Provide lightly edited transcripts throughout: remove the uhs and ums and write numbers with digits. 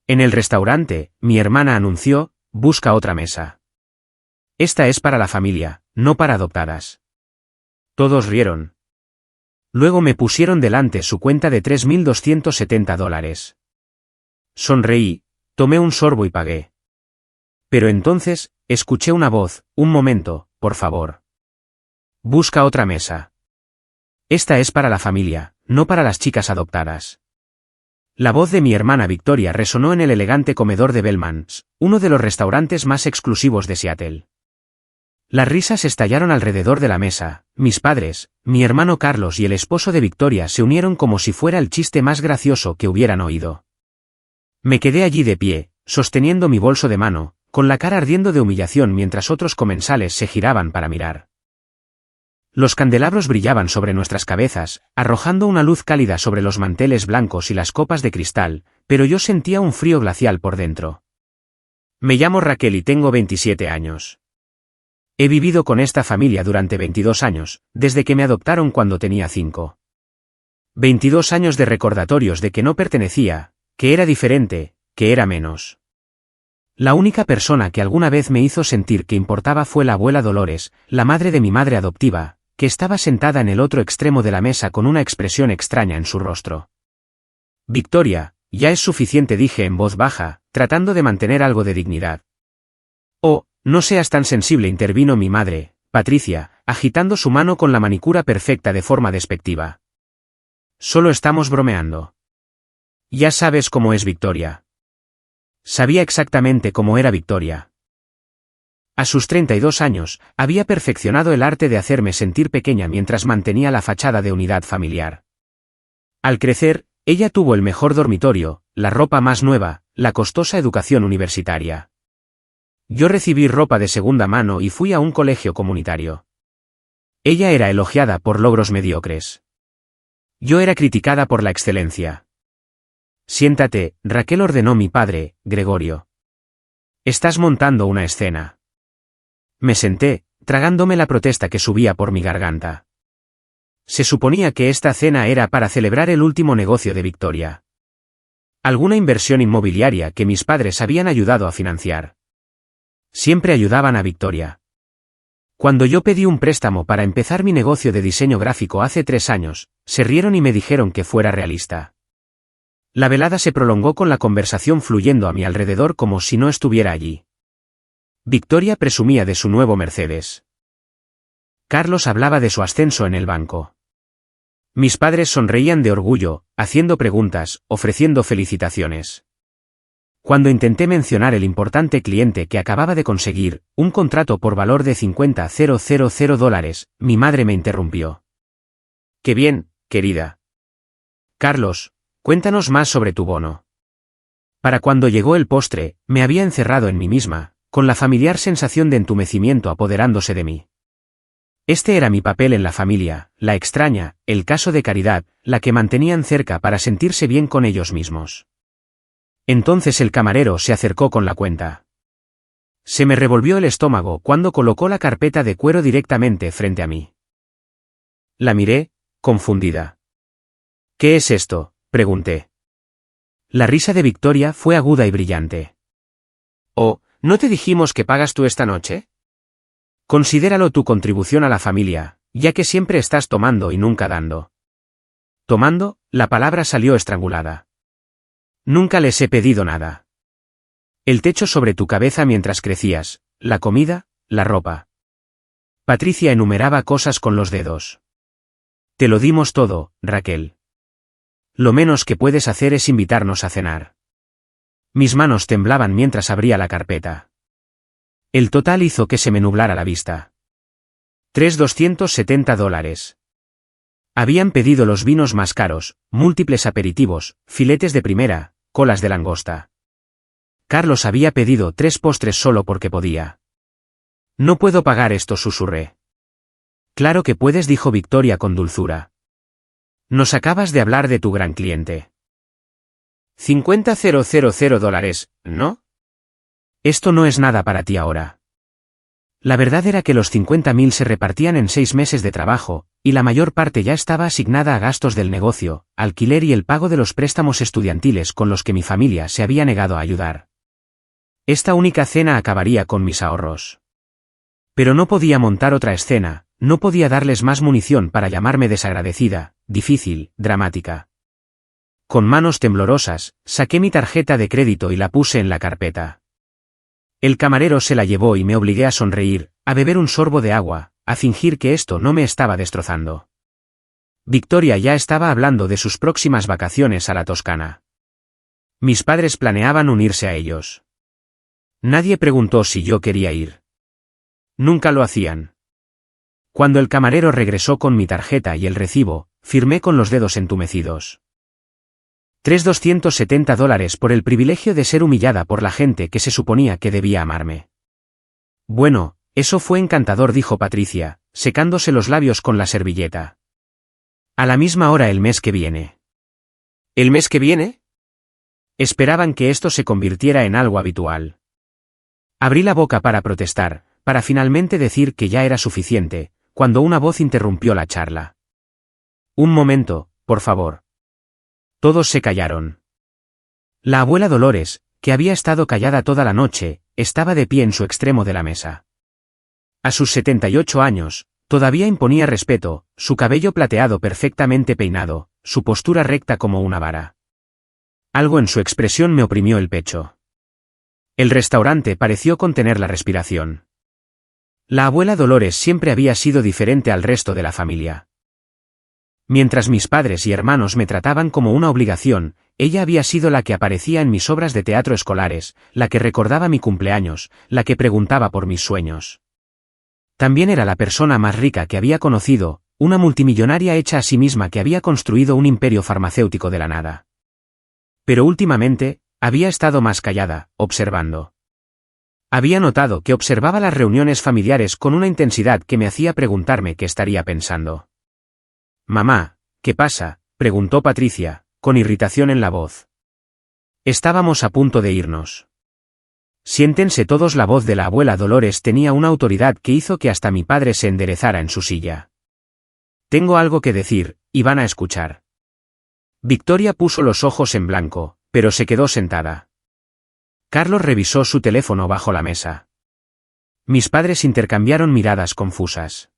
En el restaurante, mi hermana anunció, busca otra mesa. Esta es para la familia, no para adoptadas. Todos rieron. Luego me pusieron delante su cuenta de $3.270. Sonreí, tomé un sorbo y pagué. Pero entonces, escuché una voz, un momento, por favor. Busca otra mesa. Esta es para la familia, no para las chicas adoptadas. La voz de mi hermana Victoria resonó en el elegante comedor de Bellman's, uno de los restaurantes más exclusivos de Seattle. Las risas estallaron alrededor de la mesa, mis padres, mi hermano Carlos y el esposo de Victoria se unieron como si fuera el chiste más gracioso que hubieran oído. Me quedé allí de pie, sosteniendo mi bolso de mano, con la cara ardiendo de humillación mientras otros comensales se giraban para mirar. Los candelabros brillaban sobre nuestras cabezas, arrojando una luz cálida sobre los manteles blancos y las copas de cristal, pero yo sentía un frío glacial por dentro. Me llamo Raquel y tengo 27 años. He vivido con esta familia durante 22 años, desde que me adoptaron cuando tenía 5. 22 años de recordatorios de que no pertenecía, que era diferente, que era menos. La única persona que alguna vez me hizo sentir que importaba fue la abuela Dolores, la madre de mi madre adoptiva, que estaba sentada en el otro extremo de la mesa con una expresión extraña en su rostro. Victoria, ya es suficiente, dije en voz baja, tratando de mantener algo de dignidad. Oh, no seas tan sensible, intervino mi madre, Patricia, agitando su mano con la manicura perfecta de forma despectiva. Solo estamos bromeando. Ya sabes cómo es Victoria. Sabía exactamente cómo era Victoria. A sus 32 años, había perfeccionado el arte de hacerme sentir pequeña mientras mantenía la fachada de unidad familiar. Al crecer, ella tuvo el mejor dormitorio, la ropa más nueva, la costosa educación universitaria. Yo recibí ropa de segunda mano y fui a un colegio comunitario. Ella era elogiada por logros mediocres. Yo era criticada por la excelencia. Siéntate, Raquel, ordenó mi padre, Gregorio. Estás montando una escena. Me senté, tragándome la protesta que subía por mi garganta. Se suponía que esta cena era para celebrar el último negocio de Victoria. Alguna inversión inmobiliaria que mis padres habían ayudado a financiar. Siempre ayudaban a Victoria. Cuando yo pedí un préstamo para empezar mi negocio de diseño gráfico hace 3 años, se rieron y me dijeron que fuera realista. La velada se prolongó con la conversación fluyendo a mi alrededor como si no estuviera allí. Victoria presumía de su nuevo Mercedes. Carlos hablaba de su ascenso en el banco. Mis padres sonreían de orgullo, haciendo preguntas, ofreciendo felicitaciones. Cuando intenté mencionar el importante cliente que acababa de conseguir, un contrato por valor de $50,000, mi madre me interrumpió. ¡Qué bien, querida! Carlos, cuéntanos más sobre tu bono. Para cuando llegó el postre, me había encerrado en mí misma, con la familiar sensación de entumecimiento apoderándose de mí. Este era mi papel en la familia, la extraña, el caso de caridad, la que mantenían cerca para sentirse bien con ellos mismos. Entonces el camarero se acercó con la cuenta. Se me revolvió el estómago cuando colocó la carpeta de cuero directamente frente a mí. La miré, confundida. ¿Qué es esto?, pregunté. La risa de Victoria fue aguda y brillante. Oh, ¿no te dijimos que pagas tú esta noche? Considéralo tu contribución a la familia, ya que siempre estás tomando y nunca dando. Tomando, la palabra salió estrangulada. Nunca les he pedido nada. El techo sobre tu cabeza mientras crecías, la comida, la ropa. Patricia enumeraba cosas con los dedos. Te lo dimos todo, Raquel. Lo menos que puedes hacer es invitarnos a cenar. Mis manos temblaban mientras abría la carpeta. El total hizo que se me nublara la vista. $3.270. Habían pedido los vinos más caros, múltiples aperitivos, filetes de primera, colas de langosta. Carlos había pedido 3 postres solo porque podía. No puedo pagar esto, susurré. Claro que puedes, dijo Victoria con dulzura. Nos acabas de hablar de tu gran cliente. $50,000, ¿no? Esto no es nada para ti ahora. La verdad era que los 50.000 se repartían en 6 meses de trabajo, y la mayor parte ya estaba asignada a gastos del negocio, alquiler y el pago de los préstamos estudiantiles con los que mi familia se había negado a ayudar. Esta única cena acabaría con mis ahorros. Pero no podía montar otra escena, no podía darles más munición para llamarme desagradecida, difícil, dramática. Con manos temblorosas, saqué mi tarjeta de crédito y la puse en la carpeta. El camarero se la llevó y me obligué a sonreír, a beber un sorbo de agua, a fingir que esto no me estaba destrozando. Victoria ya estaba hablando de sus próximas vacaciones a la Toscana. Mis padres planeaban unirse a ellos. Nadie preguntó si yo quería ir. Nunca lo hacían. Cuando el camarero regresó con mi tarjeta y el recibo, firmé con los dedos entumecidos. $270 por el privilegio de ser humillada por la gente que se suponía que debía amarme. Bueno, eso fue encantador, dijo Patricia, secándose los labios con la servilleta. A la misma hora el mes que viene. ¿El mes que viene? Esperaban que esto se convirtiera en algo habitual. Abrí la boca para protestar, para finalmente decir que ya era suficiente, cuando una voz interrumpió la charla. Un momento, por favor. Todos se callaron. La abuela Dolores, que había estado callada toda la noche, estaba de pie en su extremo de la mesa. A sus 78 años, todavía imponía respeto, su cabello plateado perfectamente peinado, su postura recta como una vara. Algo en su expresión me oprimió el pecho. El restaurante pareció contener la respiración. La abuela Dolores siempre había sido diferente al resto de la familia. Mientras mis padres y hermanos me trataban como una obligación, ella había sido la que aparecía en mis obras de teatro escolares, la que recordaba mi cumpleaños, la que preguntaba por mis sueños. También era la persona más rica que había conocido, una multimillonaria hecha a sí misma que había construido un imperio farmacéutico de la nada. Pero últimamente, había estado más callada, observando. Había notado que observaba las reuniones familiares con una intensidad que me hacía preguntarme qué estaría pensando. «Mamá, ¿qué pasa?», preguntó Patricia, con irritación en la voz. Estábamos a punto de irnos. «Siéntense todos», la voz de la abuela Dolores tenía una autoridad que hizo que hasta mi padre se enderezara en su silla. «Tengo algo que decir, y van a escuchar». Victoria puso los ojos en blanco, pero se quedó sentada. Carlos revisó su teléfono bajo la mesa. Mis padres intercambiaron miradas confusas.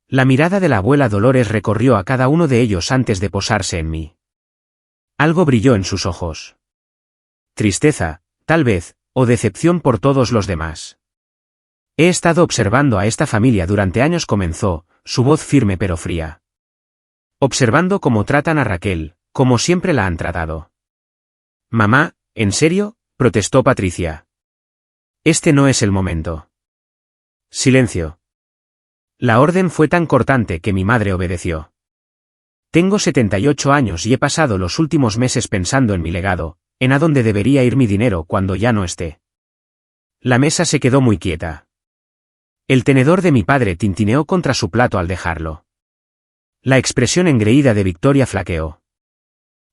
La mirada de la abuela Dolores recorrió a cada uno de ellos antes de posarse en mí. Algo brilló en sus ojos. Tristeza, tal vez, o decepción por todos los demás. He estado observando a esta familia durante años, comenzó, su voz firme pero fría. Observando cómo tratan a Raquel, como siempre la han tratado. Mamá, ¿en serio?, protestó Patricia. Este no es el momento. Silencio. La orden fue tan cortante que mi madre obedeció. Tengo 78 años y he pasado los últimos meses pensando en mi legado, en a dónde debería ir mi dinero cuando ya no esté. La mesa se quedó muy quieta. El tenedor de mi padre tintineó contra su plato al dejarlo. La expresión engreída de Victoria flaqueó.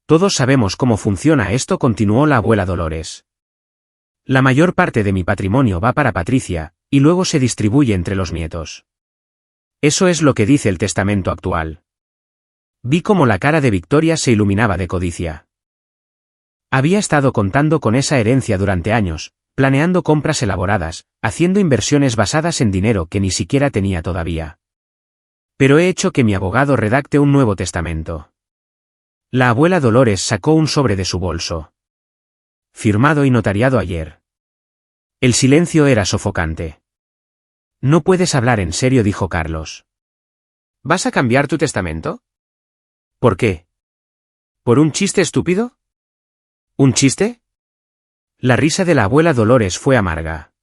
Todos sabemos cómo funciona esto, continuó la abuela Dolores. La mayor parte de mi patrimonio va para Patricia, y luego se distribuye entre los nietos. Eso es lo que dice el testamento actual. Vi cómo la cara de Victoria se iluminaba de codicia. Había estado contando con esa herencia durante años, planeando compras elaboradas, haciendo inversiones basadas en dinero que ni siquiera tenía todavía. Pero he hecho que mi abogado redacte un nuevo testamento. La abuela Dolores sacó un sobre de su bolso. Firmado y notariado ayer. El silencio era sofocante. «No puedes hablar en serio», dijo Carlos. ¿Vas a cambiar tu testamento? ¿Por qué? ¿Por un chiste estúpido? ¿Un chiste? La risa de la abuela Dolores fue amarga.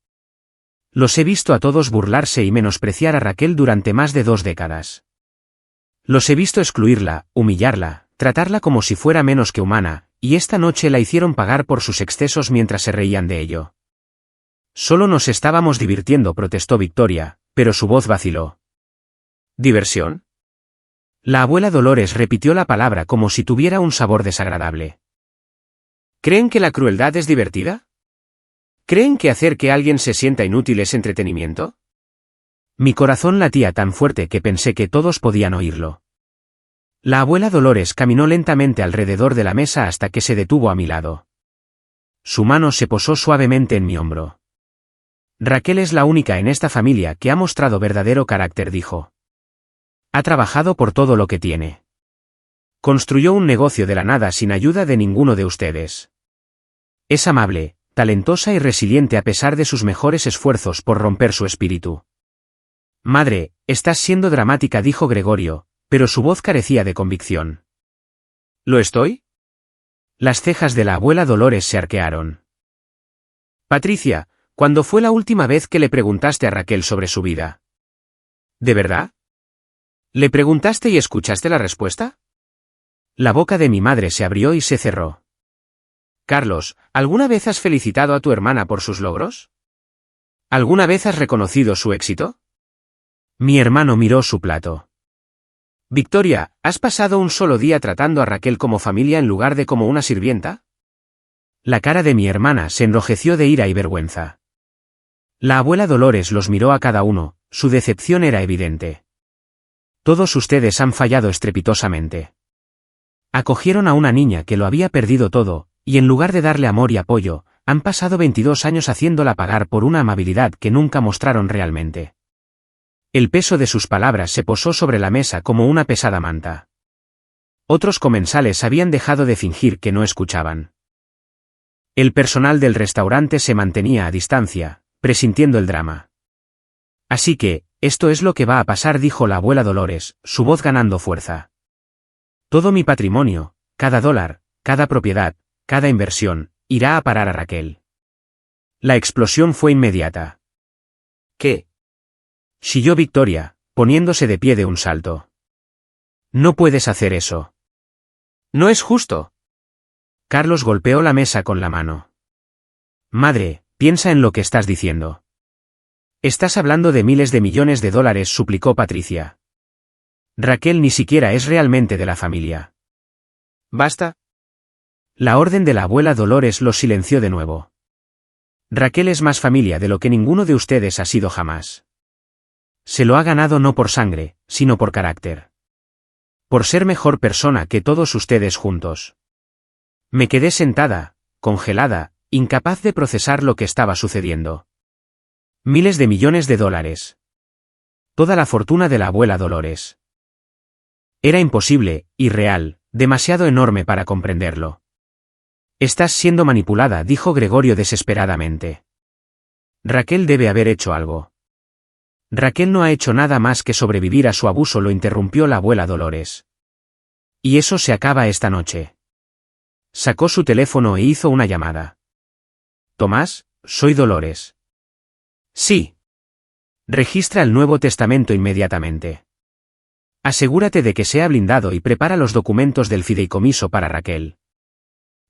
Los he visto a todos burlarse y menospreciar a Raquel durante más de 2 décadas. Los he visto excluirla, humillarla, tratarla como si fuera menos que humana, y esta noche la hicieron pagar por sus excesos mientras se reían de ello. Solo nos estábamos divirtiendo, protestó Victoria, pero su voz vaciló. ¿Diversión? La abuela Dolores repitió la palabra como si tuviera un sabor desagradable. ¿Creen que la crueldad es divertida? ¿Creen que hacer que alguien se sienta inútil es entretenimiento? Mi corazón latía tan fuerte que pensé que todos podían oírlo. La abuela Dolores caminó lentamente alrededor de la mesa hasta que se detuvo a mi lado. Su mano se posó suavemente en mi hombro. Raquel es la única en esta familia que ha mostrado verdadero carácter, dijo. Ha trabajado por todo lo que tiene. Construyó un negocio de la nada sin ayuda de ninguno de ustedes. Es amable, talentosa y resiliente a pesar de sus mejores esfuerzos por romper su espíritu. Madre, estás siendo dramática, dijo Gregorio, pero su voz carecía de convicción. ¿Lo estoy? Las cejas de la abuela Dolores se arquearon. Patricia, ¿cuándo fue la última vez que le preguntaste a Raquel sobre su vida? ¿De verdad? ¿Le preguntaste y escuchaste la respuesta? La boca de mi madre se abrió y se cerró. Carlos, ¿alguna vez has felicitado a tu hermana por sus logros? ¿Alguna vez has reconocido su éxito? Mi hermano miró su plato. Victoria, ¿has pasado un solo día tratando a Raquel como familia en lugar de como una sirvienta? La cara de mi hermana se enrojeció de ira y vergüenza. La abuela Dolores los miró a cada uno, su decepción era evidente. Todos ustedes han fallado estrepitosamente. Acogieron a una niña que lo había perdido todo, y en lugar de darle amor y apoyo, han pasado 22 años haciéndola pagar por una amabilidad que nunca mostraron realmente. El peso de sus palabras se posó sobre la mesa como una pesada manta. Otros comensales habían dejado de fingir que no escuchaban. El personal del restaurante se mantenía a distancia, presintiendo el drama. Así que, esto es lo que va a pasar, dijo la abuela Dolores, su voz ganando fuerza. Todo mi patrimonio, cada dólar, cada propiedad, cada inversión, irá a parar a Raquel. La explosión fue inmediata. ¿Qué? Chilló Victoria, poniéndose de pie de un salto. No puedes hacer eso. No es justo. Carlos golpeó la mesa con la mano. Madre, piensa en lo que estás diciendo. Estás hablando de miles de millones de dólares, suplicó Patricia. Raquel ni siquiera es realmente de la familia. ¿Basta? La orden de la abuela Dolores los silenció de nuevo. Raquel es más familia de lo que ninguno de ustedes ha sido jamás. Se lo ha ganado no por sangre, sino por carácter. Por ser mejor persona que todos ustedes juntos. Me quedé sentada, congelada, incapaz de procesar lo que estaba sucediendo. Miles de millones de dólares. Toda la fortuna de la abuela Dolores. Era imposible, irreal, demasiado enorme para comprenderlo. Estás siendo manipulada, dijo Gregorio desesperadamente. Raquel debe haber hecho algo. Raquel no ha hecho nada más que sobrevivir a su abuso, lo interrumpió la abuela Dolores. Y eso se acaba esta noche. Sacó su teléfono e hizo una llamada. Tomás, soy Dolores. Sí. Registra el Nuevo Testamento inmediatamente. Asegúrate de que sea blindado y prepara los documentos del fideicomiso para Raquel.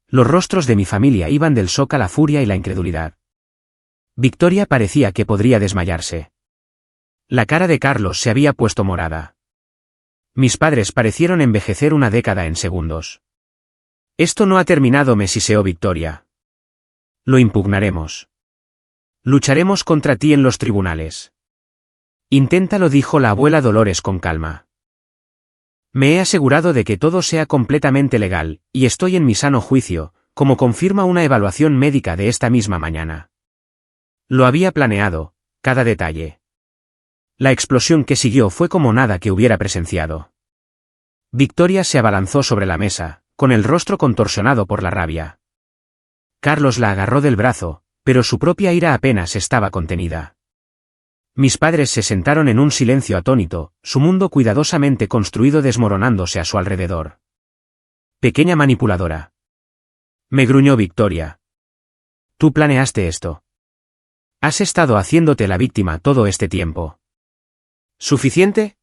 Los rostros de mi familia iban del shock a la furia y la incredulidad. Victoria parecía que podría desmayarse. La cara de Carlos se había puesto morada. Mis padres parecieron envejecer una década en segundos. Esto no ha terminado, me siseó Victoria. Lo impugnaremos. Lucharemos contra ti en los tribunales. Inténtalo, dijo la abuela Dolores con calma. Me he asegurado de que todo sea completamente legal, y estoy en mi sano juicio, como confirma una evaluación médica de esta misma mañana. Lo había planeado, cada detalle. La explosión que siguió fue como nada que hubiera presenciado. Victoria se abalanzó sobre la mesa, con el rostro contorsionado por la rabia. Carlos la agarró del brazo, pero su propia ira apenas estaba contenida. Mis padres se sentaron en un silencio atónito, su mundo cuidadosamente construido desmoronándose a su alrededor. Pequeña manipuladora. Me gruñó Victoria. Tú planeaste esto. Has estado haciéndote la víctima todo este tiempo. ¿Suficiente?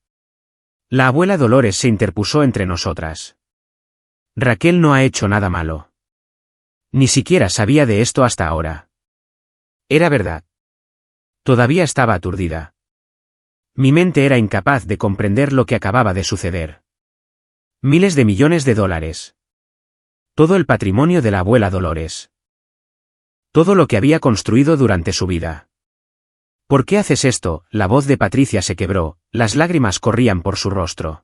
La abuela Dolores se interpuso entre nosotras. Raquel no ha hecho nada malo. Ni siquiera sabía de esto hasta ahora. Era verdad. Todavía estaba aturdida. Mi mente era incapaz de comprender lo que acababa de suceder. Miles de millones de dólares. Todo el patrimonio de la abuela Dolores. Todo lo que había construido durante su vida. ¿Por qué haces esto? La voz de Patricia se quebró, las lágrimas corrían por su rostro.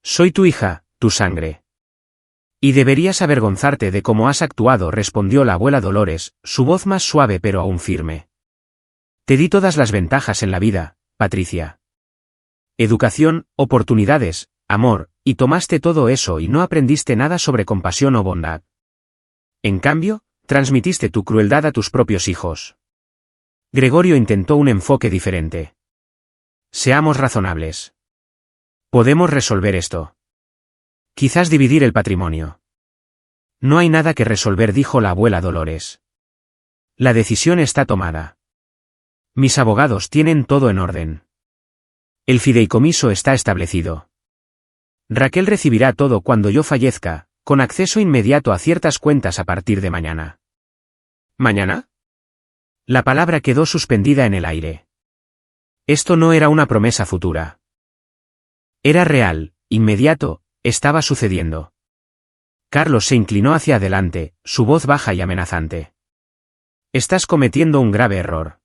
Soy tu hija, tu sangre. Y deberías avergonzarte de cómo has actuado, respondió la abuela Dolores, su voz más suave pero aún firme. Te di todas las ventajas en la vida, Patricia. Educación, oportunidades, amor, y tomaste todo eso y no aprendiste nada sobre compasión o bondad. En cambio, transmitiste tu crueldad a tus propios hijos. Gregorio intentó un enfoque diferente. Seamos razonables. Podemos resolver esto. Quizás dividir el patrimonio. No hay nada que resolver, dijo la abuela Dolores. La decisión está tomada. Mis abogados tienen todo en orden. El fideicomiso está establecido. Raquel recibirá todo cuando yo fallezca, con acceso inmediato a ciertas cuentas a partir de mañana. ¿Mañana? La palabra quedó suspendida en el aire. Esto no era una promesa futura. Era real, inmediato, estaba sucediendo. Carlos se inclinó hacia adelante, su voz baja y amenazante. Estás cometiendo un grave error.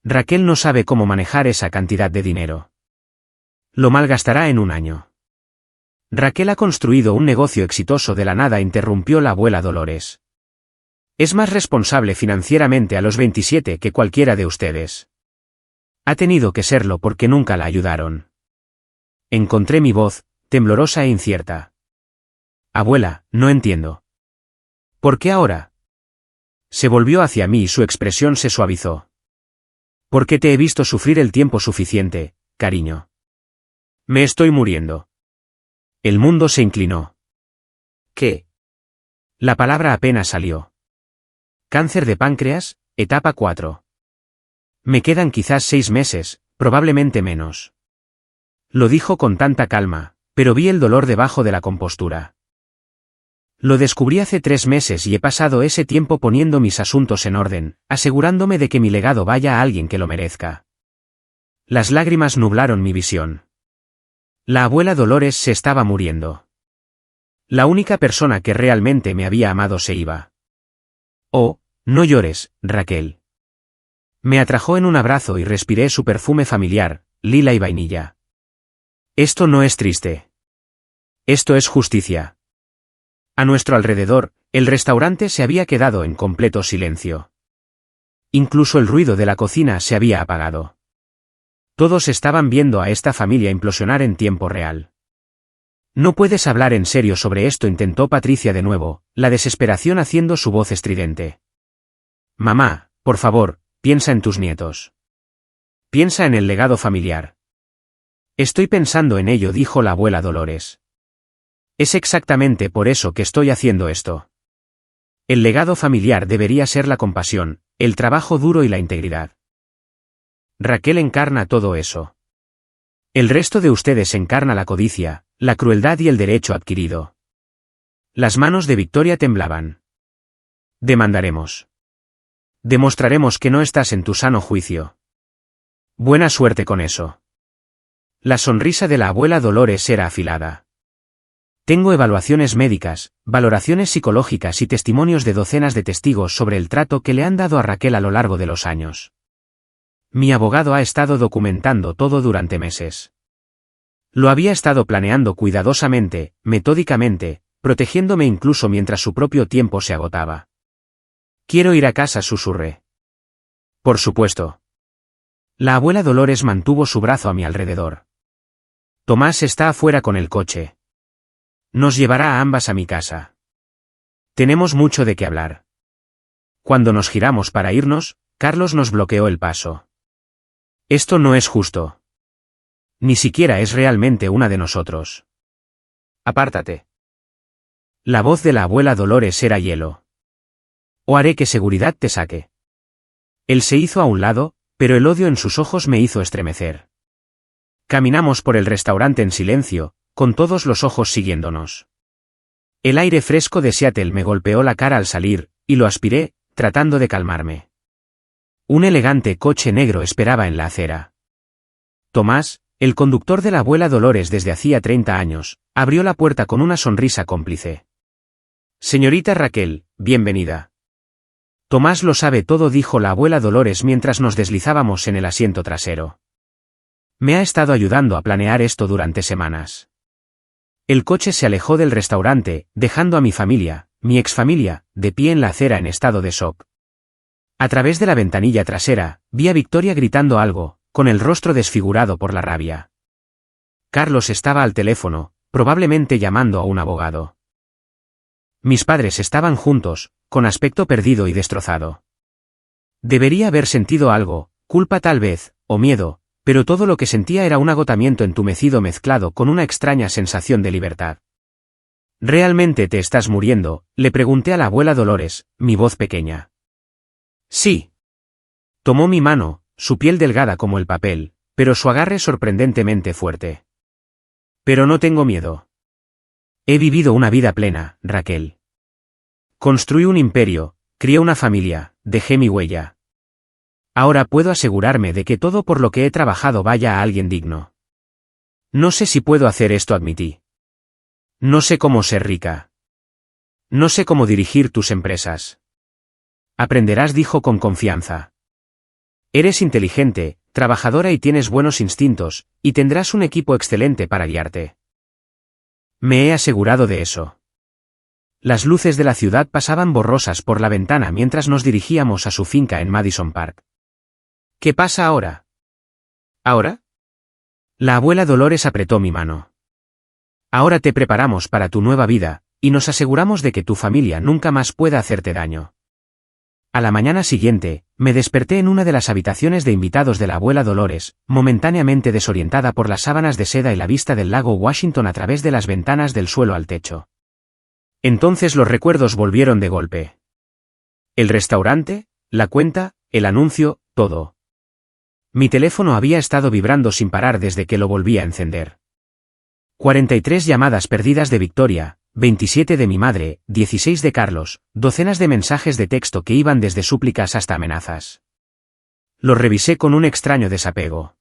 Raquel no sabe cómo manejar esa cantidad de dinero. Lo malgastará en un año. Raquel ha construido un negocio exitoso de la nada, interrumpió la abuela Dolores. Es más responsable financieramente a los 27 que cualquiera de ustedes. Ha tenido que serlo porque nunca la ayudaron. Encontré mi voz, temblorosa e incierta. Abuela, no entiendo. ¿Por qué ahora? Se volvió hacia mí y su expresión se suavizó. Porque te he visto sufrir el tiempo suficiente, cariño. Me estoy muriendo. El mundo se inclinó. ¿Qué? La palabra apenas salió. Cáncer de páncreas, etapa 4. Me quedan quizás 6 meses, probablemente menos. Lo dijo con tanta calma, pero vi el dolor debajo de la compostura. Lo descubrí hace 3 meses y he pasado ese tiempo poniendo mis asuntos en orden, asegurándome de que mi legado vaya a alguien que lo merezca. Las lágrimas nublaron mi visión. La abuela Dolores se estaba muriendo. La única persona que realmente me había amado se iba. Oh, no llores, Raquel. Me atrajo en un abrazo y respiré su perfume familiar, lila y vainilla. Esto no es triste. Esto es justicia. A nuestro alrededor, el restaurante se había quedado en completo silencio. Incluso el ruido de la cocina se había apagado. Todos estaban viendo a esta familia implosionar en tiempo real. No puedes hablar en serio sobre esto, intentó Patricia de nuevo, la desesperación haciendo su voz estridente. Mamá, por favor, piensa en tus nietos. Piensa en el legado familiar. Estoy pensando en ello, dijo la abuela Dolores. Es exactamente por eso que estoy haciendo esto. El legado familiar debería ser la compasión, el trabajo duro y la integridad. Raquel encarna todo eso. El resto de ustedes encarna la codicia, la crueldad y el derecho adquirido. Las manos de Victoria temblaban. Demandaremos. Demostraremos que no estás en tu sano juicio. Buena suerte con eso. La sonrisa de la abuela Dolores era afilada. Tengo evaluaciones médicas, valoraciones psicológicas y testimonios de docenas de testigos sobre el trato que le han dado a Raquel a lo largo de los años. Mi abogado ha estado documentando todo durante meses. Lo había estado planeando cuidadosamente, metódicamente, protegiéndome incluso mientras su propio tiempo se agotaba. Quiero ir a casa, susurré. Por supuesto. La abuela Dolores mantuvo su brazo a mi alrededor. Tomás está afuera con el coche. Nos llevará a ambas a mi casa. Tenemos mucho de qué hablar. Cuando nos giramos para irnos, Carlos nos bloqueó el paso. Esto no es justo. Ni siquiera es realmente una de nosotros. Apártate. La voz de la abuela Dolores era hielo. O haré que seguridad te saque. Él se hizo a un lado, pero el odio en sus ojos me hizo estremecer. Caminamos por el restaurante en silencio, con todos los ojos siguiéndonos. El aire fresco de Seattle me golpeó la cara al salir, y lo aspiré, tratando de calmarme. Un elegante coche negro esperaba en la acera. Tomás, el conductor de la abuela Dolores desde hacía 30 años, abrió la puerta con una sonrisa cómplice. Señorita Raquel, bienvenida. Tomás lo sabe todo, dijo la abuela Dolores mientras nos deslizábamos en el asiento trasero. Me ha estado ayudando a planear esto durante semanas. El coche se alejó del restaurante, dejando a mi familia, mi exfamilia, de pie en la acera en estado de shock. A través de la ventanilla trasera, vi a Victoria gritando algo, con el rostro desfigurado por la rabia. Carlos estaba al teléfono, probablemente llamando a un abogado. Mis padres estaban juntos, con aspecto perdido y destrozado. Debería haber sentido algo, culpa tal vez, o miedo, pero todo lo que sentía era un agotamiento entumecido mezclado con una extraña sensación de libertad. ¿Realmente te estás muriendo?, le pregunté a la abuela Dolores, mi voz pequeña. Sí. Tomó mi mano, su piel delgada como el papel, pero su agarre sorprendentemente fuerte. Pero no tengo miedo. He vivido una vida plena, Raquel. Construí un imperio, crié una familia, dejé mi huella. Ahora puedo asegurarme de que todo por lo que he trabajado vaya a alguien digno. No sé si puedo hacer esto, admití. No sé cómo ser rica. No sé cómo dirigir tus empresas. Aprenderás, dijo con confianza. Eres inteligente, trabajadora y tienes buenos instintos, y tendrás un equipo excelente para guiarte. Me he asegurado de eso. Las luces de la ciudad pasaban borrosas por la ventana mientras nos dirigíamos a su finca en Madison Park. ¿Qué pasa ahora? ¿Ahora? La abuela Dolores apretó mi mano. Ahora te preparamos para tu nueva vida, y nos aseguramos de que tu familia nunca más pueda hacerte daño. A la mañana siguiente, me desperté en una de las habitaciones de invitados de la abuela Dolores, momentáneamente desorientada por las sábanas de seda y la vista del lago Washington a través de las ventanas del suelo al techo. Entonces los recuerdos volvieron de golpe. El restaurante, la cuenta, el anuncio, todo. Mi teléfono había estado vibrando sin parar desde que lo volví a encender. 43 llamadas perdidas de Victoria, 27 de mi madre, 16 de Carlos, docenas de mensajes de texto que iban desde súplicas hasta amenazas. Los revisé con un extraño desapego.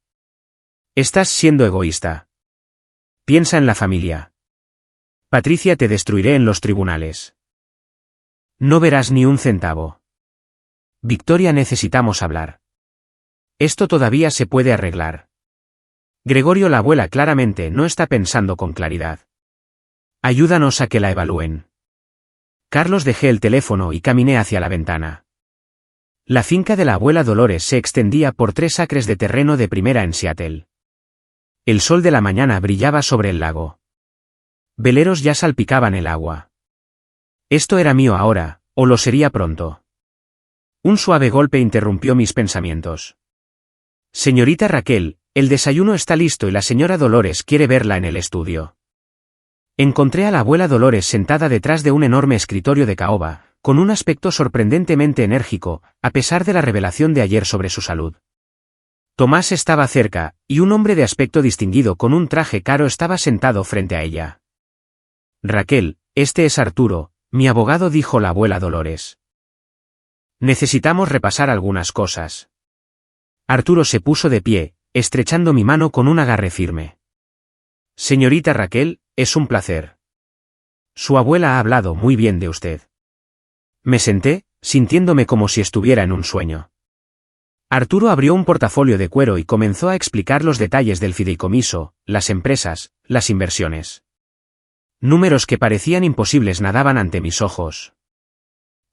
Estás siendo egoísta. Piensa en la familia. Patricia, te destruiré en los tribunales. No verás ni un centavo. Victoria, necesitamos hablar. Esto todavía se puede arreglar. Gregorio, la abuela claramente no está pensando con claridad. Ayúdanos a que la evalúen. Carlos, dejé el teléfono y caminé hacia la ventana. La finca de la abuela Dolores se extendía por 3 acres de terreno de primera en Seattle. El sol de la mañana brillaba sobre el lago. Veleros ya salpicaban el agua. Esto era mío ahora, o lo sería pronto. Un suave golpe interrumpió mis pensamientos. Señorita Raquel, el desayuno está listo y la señora Dolores quiere verla en el estudio. Encontré a la abuela Dolores sentada detrás de un enorme escritorio de caoba, con un aspecto sorprendentemente enérgico, a pesar de la revelación de ayer sobre su salud. Tomás estaba cerca, y un hombre de aspecto distinguido con un traje caro estaba sentado frente a ella. Raquel, este es Arturo, mi abogado, dijo la abuela Dolores. Necesitamos repasar algunas cosas. Arturo se puso de pie, estrechando mi mano con un agarre firme. Señorita Raquel, es un placer. Su abuela ha hablado muy bien de usted. Me senté, sintiéndome como si estuviera en un sueño. Arturo abrió un portafolio de cuero y comenzó a explicar los detalles del fideicomiso, las empresas, las inversiones. Números que parecían imposibles nadaban ante mis ojos.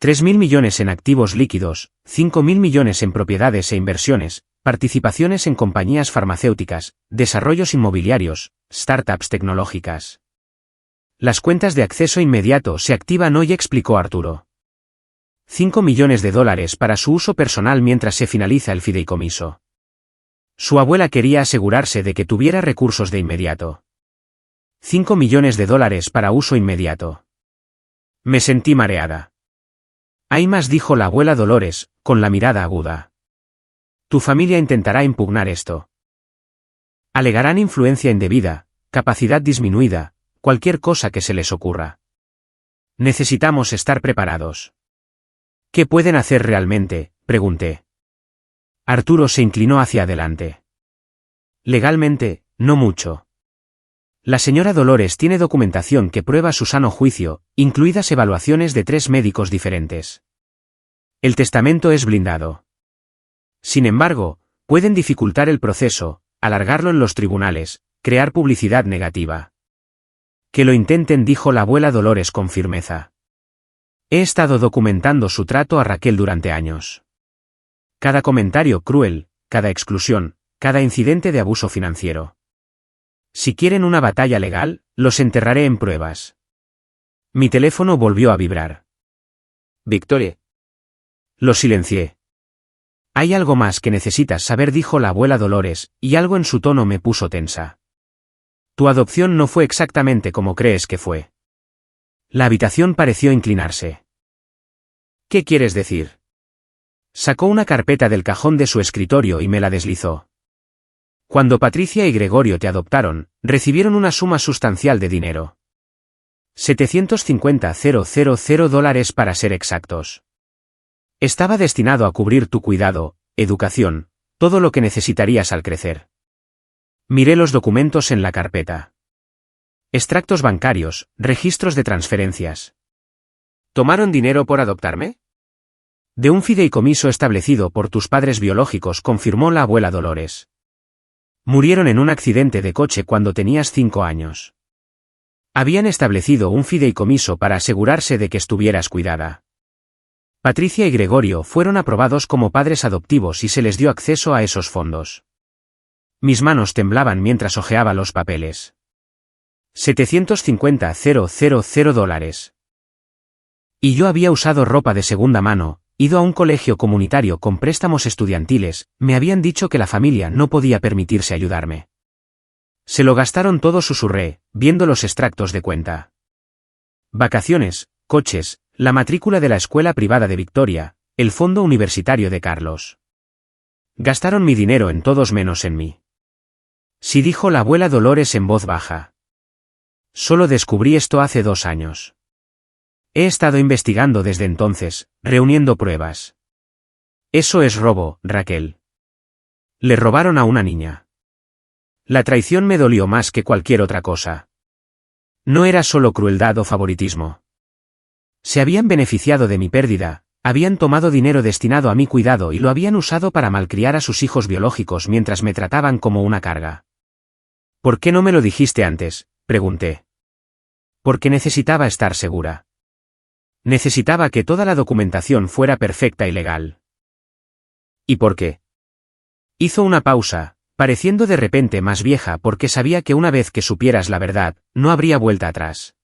3.000 millones en activos líquidos, 5.000 millones en propiedades e inversiones, participaciones en compañías farmacéuticas, desarrollos inmobiliarios, startups tecnológicas. Las cuentas de acceso inmediato se activan hoy, explicó Arturo. 5 millones de dólares para su uso personal mientras se finaliza el fideicomiso. Su abuela quería asegurarse de que tuviera recursos de inmediato. 5 millones de dólares para uso inmediato. Me sentí mareada. Hay más, dijo la abuela Dolores, con la mirada aguda. Tu familia intentará impugnar esto. Alegarán influencia indebida, capacidad disminuida, cualquier cosa que se les ocurra. Necesitamos estar preparados. ¿Qué pueden hacer realmente?, pregunté. Arturo se inclinó hacia adelante. Legalmente, no mucho. La señora Dolores tiene documentación que prueba su sano juicio, incluidas evaluaciones de 3 médicos diferentes. El testamento es blindado. Sin embargo, pueden dificultar el proceso, alargarlo en los tribunales, crear publicidad negativa. Que lo intenten, dijo la abuela Dolores con firmeza. He estado documentando su trato a Raquel durante años. Cada comentario cruel, cada exclusión, cada incidente de abuso financiero. Si quieren una batalla legal, los enterraré en pruebas. Mi teléfono volvió a vibrar. Victoria. Lo silencié. Hay algo más que necesitas saber, dijo la abuela Dolores, y algo en su tono me puso tensa. Tu adopción no fue exactamente como crees que fue. La habitación pareció inclinarse. ¿Qué quieres decir? Sacó una carpeta del cajón de su escritorio y me la deslizó. Cuando Patricia y Gregorio te adoptaron, recibieron una suma sustancial de dinero. $750,000 para ser exactos. Estaba destinado a cubrir tu cuidado, educación, todo lo que necesitarías al crecer. Miré los documentos en la carpeta. Extractos bancarios, registros de transferencias. ¿Tomaron dinero por adoptarme? De un fideicomiso establecido por tus padres biológicos, confirmó la abuela Dolores. Murieron en un accidente de coche cuando tenías 5 años. Habían establecido un fideicomiso para asegurarse de que estuvieras cuidada. Patricia y Gregorio fueron aprobados como padres adoptivos y se les dio acceso a esos fondos. Mis manos temblaban mientras hojeaba los papeles. $750,000. Y yo había usado ropa de segunda mano, ido a un colegio comunitario con préstamos estudiantiles, me habían dicho que la familia no podía permitirse ayudarme. Se lo gastaron todo, susurré, viendo los extractos de cuenta. Vacaciones, coches, la matrícula de la escuela privada de Victoria, el fondo universitario de Carlos. Gastaron mi dinero en todos menos en mí. Sí, dijo la abuela Dolores en voz baja. Solo descubrí esto hace 2 años. He estado investigando desde entonces, reuniendo pruebas. Eso es robo, Raquel. Le robaron a una niña. La traición me dolió más que cualquier otra cosa. No era solo crueldad o favoritismo. Se habían beneficiado de mi pérdida, habían tomado dinero destinado a mi cuidado y lo habían usado para malcriar a sus hijos biológicos mientras me trataban como una carga. ¿Por qué no me lo dijiste antes?, pregunté. Porque necesitaba estar segura. Necesitaba que toda la documentación fuera perfecta y legal. ¿Y por qué? Hizo una pausa, pareciendo de repente más vieja, porque sabía que una vez que supieras la verdad, no habría vuelta atrás.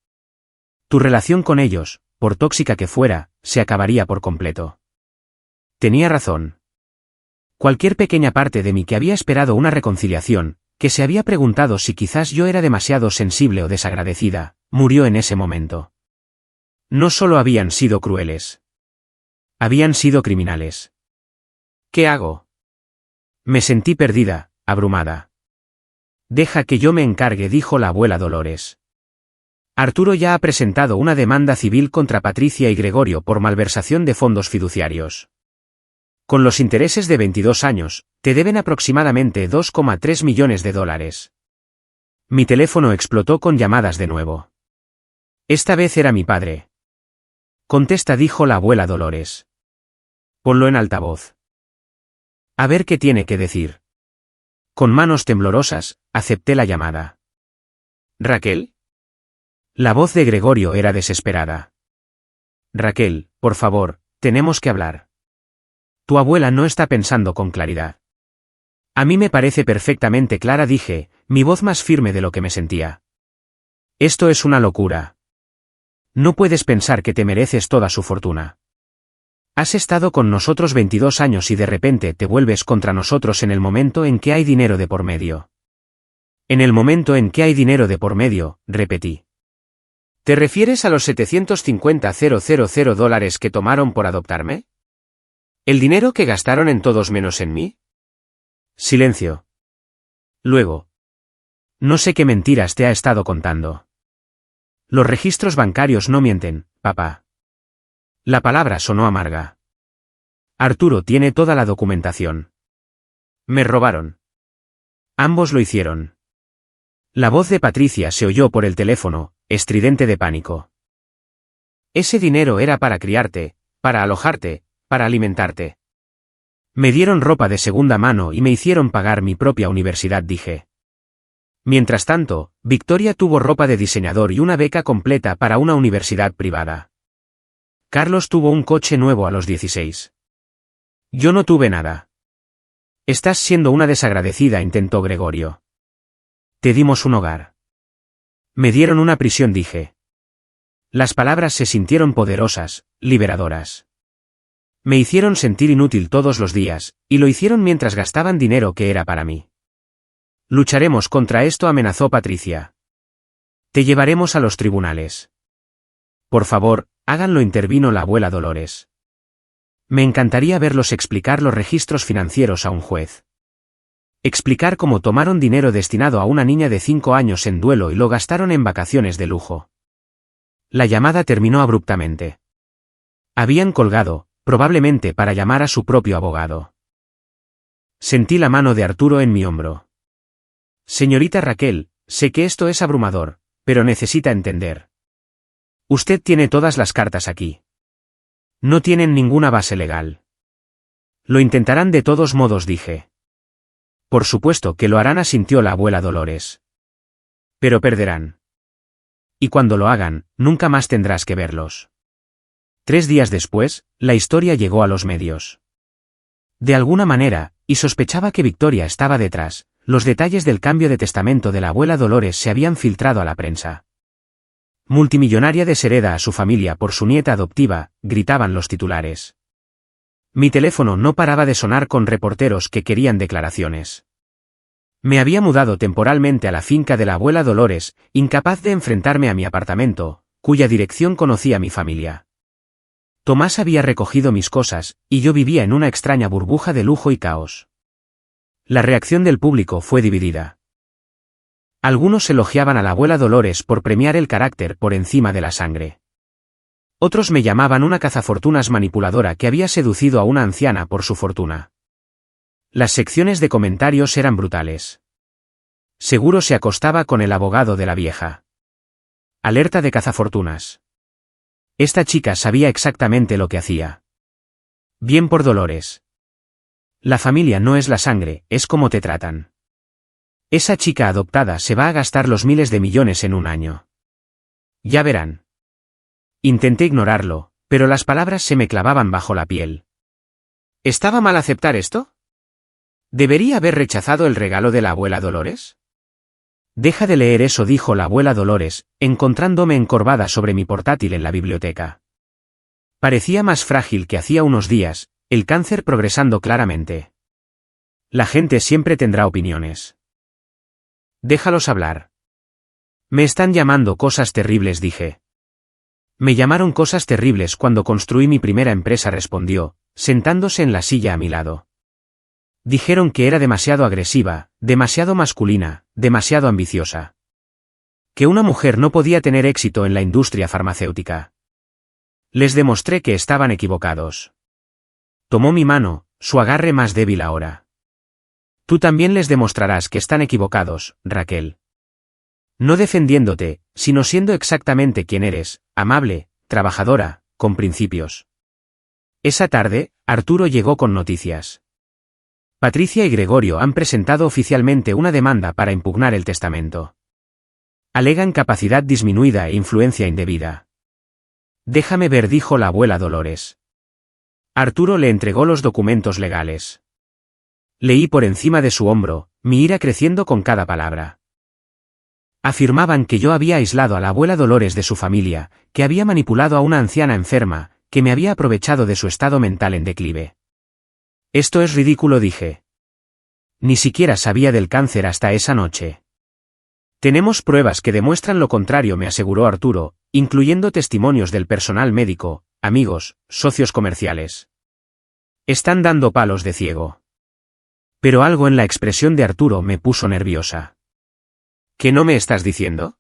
Tu relación con ellos, por tóxica que fuera, se acabaría por completo. Tenía razón. Cualquier pequeña parte de mí que había esperado una reconciliación, que se había preguntado si quizás yo era demasiado sensible o desagradecida, murió en ese momento. No solo habían sido crueles. Habían sido criminales. ¿Qué hago? Me sentí perdida, abrumada. Deja que yo me encargue, dijo la abuela Dolores. Arturo ya ha presentado una demanda civil contra Patricia y Gregorio por malversación de fondos fiduciarios. Con los intereses de 22 años, te deben aproximadamente $2,3 millones. Mi teléfono explotó con llamadas de nuevo. Esta vez era mi padre. Contesta, dijo la abuela Dolores. Ponlo en altavoz. A ver qué tiene que decir. Con manos temblorosas, acepté la llamada. ¿Raquel? La voz de Gregorio era desesperada. Raquel, por favor, tenemos que hablar. Tu abuela no está pensando con claridad. A mí me parece perfectamente clara, dije, mi voz más firme de lo que me sentía. Esto es una locura. No puedes pensar que te mereces toda su fortuna. Has estado con nosotros 22 años y de repente te vuelves contra nosotros en el momento en que hay dinero de por medio. En el momento en que hay dinero de por medio, repetí. ¿Te refieres a los $750,000 que tomaron por adoptarme? ¿El dinero que gastaron en todos menos en mí? Silencio. Luego. No sé qué mentiras te ha estado contando. Los registros bancarios no mienten, papá. La palabra sonó amarga. Arturo tiene toda la documentación. Me robaron. Ambos lo hicieron. La voz de Patricia se oyó por el teléfono, estridente de pánico. Ese dinero era para criarte, para alojarte, para alimentarte. Me dieron ropa de segunda mano y me hicieron pagar mi propia universidad, dije. Mientras tanto, Victoria tuvo ropa de diseñador y una beca completa para una universidad privada. Carlos tuvo un coche nuevo a los 16. Yo no tuve nada. Estás siendo una desagradecida, intentó Gregorio. Te dimos un hogar. Me dieron una prisión, dije. Las palabras se sintieron poderosas, liberadoras. Me hicieron sentir inútil todos los días, y lo hicieron mientras gastaban dinero que era para mí. Lucharemos contra esto, amenazó Patricia. Te llevaremos a los tribunales. Por favor, háganlo, intervino la abuela Dolores. Me encantaría verlos explicar los registros financieros a un juez. Explicar cómo tomaron dinero destinado a una niña de 5 años en duelo y lo gastaron en vacaciones de lujo. La llamada terminó abruptamente. Habían colgado, probablemente para llamar a su propio abogado. Sentí la mano de Arturo en mi hombro. Señorita Raquel, sé que esto es abrumador, pero necesita entender. Usted tiene todas las cartas aquí. No tienen ninguna base legal. Lo intentarán de todos modos, dije. Por supuesto que lo harán, asintió la abuela Dolores. Pero perderán. Y cuando lo hagan, nunca más tendrás que verlos. 3 días después, la historia llegó a los medios. De alguna manera, y sospechaba que Victoria estaba detrás, los detalles del cambio de testamento de la abuela Dolores se habían filtrado a la prensa. Multimillonaria deshereda a su familia por su nieta adoptiva, gritaban los titulares. Mi teléfono no paraba de sonar con reporteros que querían declaraciones. Me había mudado temporalmente a la finca de la abuela Dolores, incapaz de enfrentarme a mi apartamento, cuya dirección conocía mi familia. Tomás había recogido mis cosas, y yo vivía en una extraña burbuja de lujo y caos. La reacción del público fue dividida. Algunos elogiaban a la abuela Dolores por premiar el carácter por encima de la sangre. Otros me llamaban una cazafortunas manipuladora que había seducido a una anciana por su fortuna. Las secciones de comentarios eran brutales. Seguro se acostaba con el abogado de la vieja. Alerta de cazafortunas. Esta chica sabía exactamente lo que hacía. Bien por Dolores. La familia no es la sangre, es como te tratan. Esa chica adoptada se va a gastar los miles de millones en un año. Ya verán. Intenté ignorarlo, pero las palabras se me clavaban bajo la piel. ¿Estaba mal aceptar esto? ¿Debería haber rechazado el regalo de la abuela Dolores? Deja de leer eso, dijo la abuela Dolores, encontrándome encorvada sobre mi portátil en la biblioteca. Parecía más frágil que hacía unos días, el cáncer progresando claramente. La gente siempre tendrá opiniones. Déjalos hablar. Me están llamando cosas terribles, dije. Me llamaron cosas terribles cuando construí mi primera empresa, respondió, sentándose en la silla a mi lado. Dijeron que era demasiado agresiva, demasiado masculina, demasiado ambiciosa. Que una mujer no podía tener éxito en la industria farmacéutica. Les demostré que estaban equivocados. Tomó mi mano, su agarre más débil ahora. Tú también les demostrarás que están equivocados, Raquel. No defendiéndote, sino siendo exactamente quien eres, amable, trabajadora, con principios. Esa tarde, Arturo llegó con noticias. Patricia y Gregorio han presentado oficialmente una demanda para impugnar el testamento. Alegan capacidad disminuida e influencia indebida. Déjame ver, dijo la abuela Dolores. Arturo le entregó los documentos legales. Leí por encima de su hombro, mi ira creciendo con cada palabra. Afirmaban que yo había aislado a la abuela Dolores de su familia, que había manipulado a una anciana enferma, que me había aprovechado de su estado mental en declive. Esto es ridículo, dije. Ni siquiera sabía del cáncer hasta esa noche. Tenemos pruebas que demuestran lo contrario, me aseguró Arturo, incluyendo testimonios del personal médico, amigos, socios comerciales. Están dando palos de ciego. Pero algo en la expresión de Arturo me puso nerviosa. ¿Qué no me estás diciendo?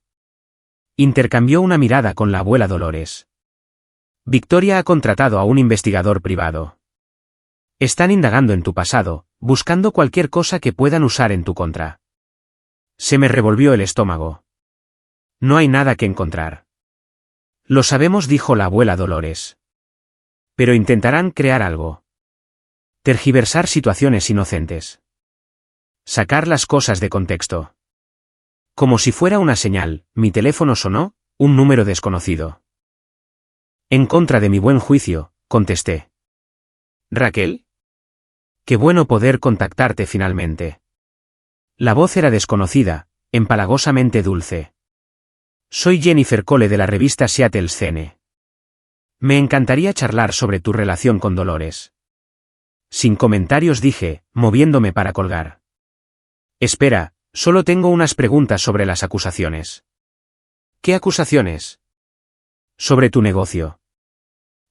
Intercambió una mirada con la abuela Dolores. Victoria ha contratado a un investigador privado. Están indagando en tu pasado, buscando cualquier cosa que puedan usar en tu contra. Se me revolvió el estómago. No hay nada que encontrar. Lo sabemos, dijo la abuela Dolores. Pero intentarán crear algo. Tergiversar situaciones inocentes. Sacar las cosas de contexto. Como si fuera una señal, mi teléfono sonó, un número desconocido. En contra de mi buen juicio, contesté. ¿Raquel? Qué bueno poder contactarte finalmente. La voz era desconocida, empalagosamente dulce. Soy Jennifer Cole de la revista Seattle Scene. Me encantaría charlar sobre tu relación con Dolores. Sin comentarios dije, moviéndome para colgar. Espera, solo tengo unas preguntas sobre las acusaciones. ¿Qué acusaciones? Sobre tu negocio.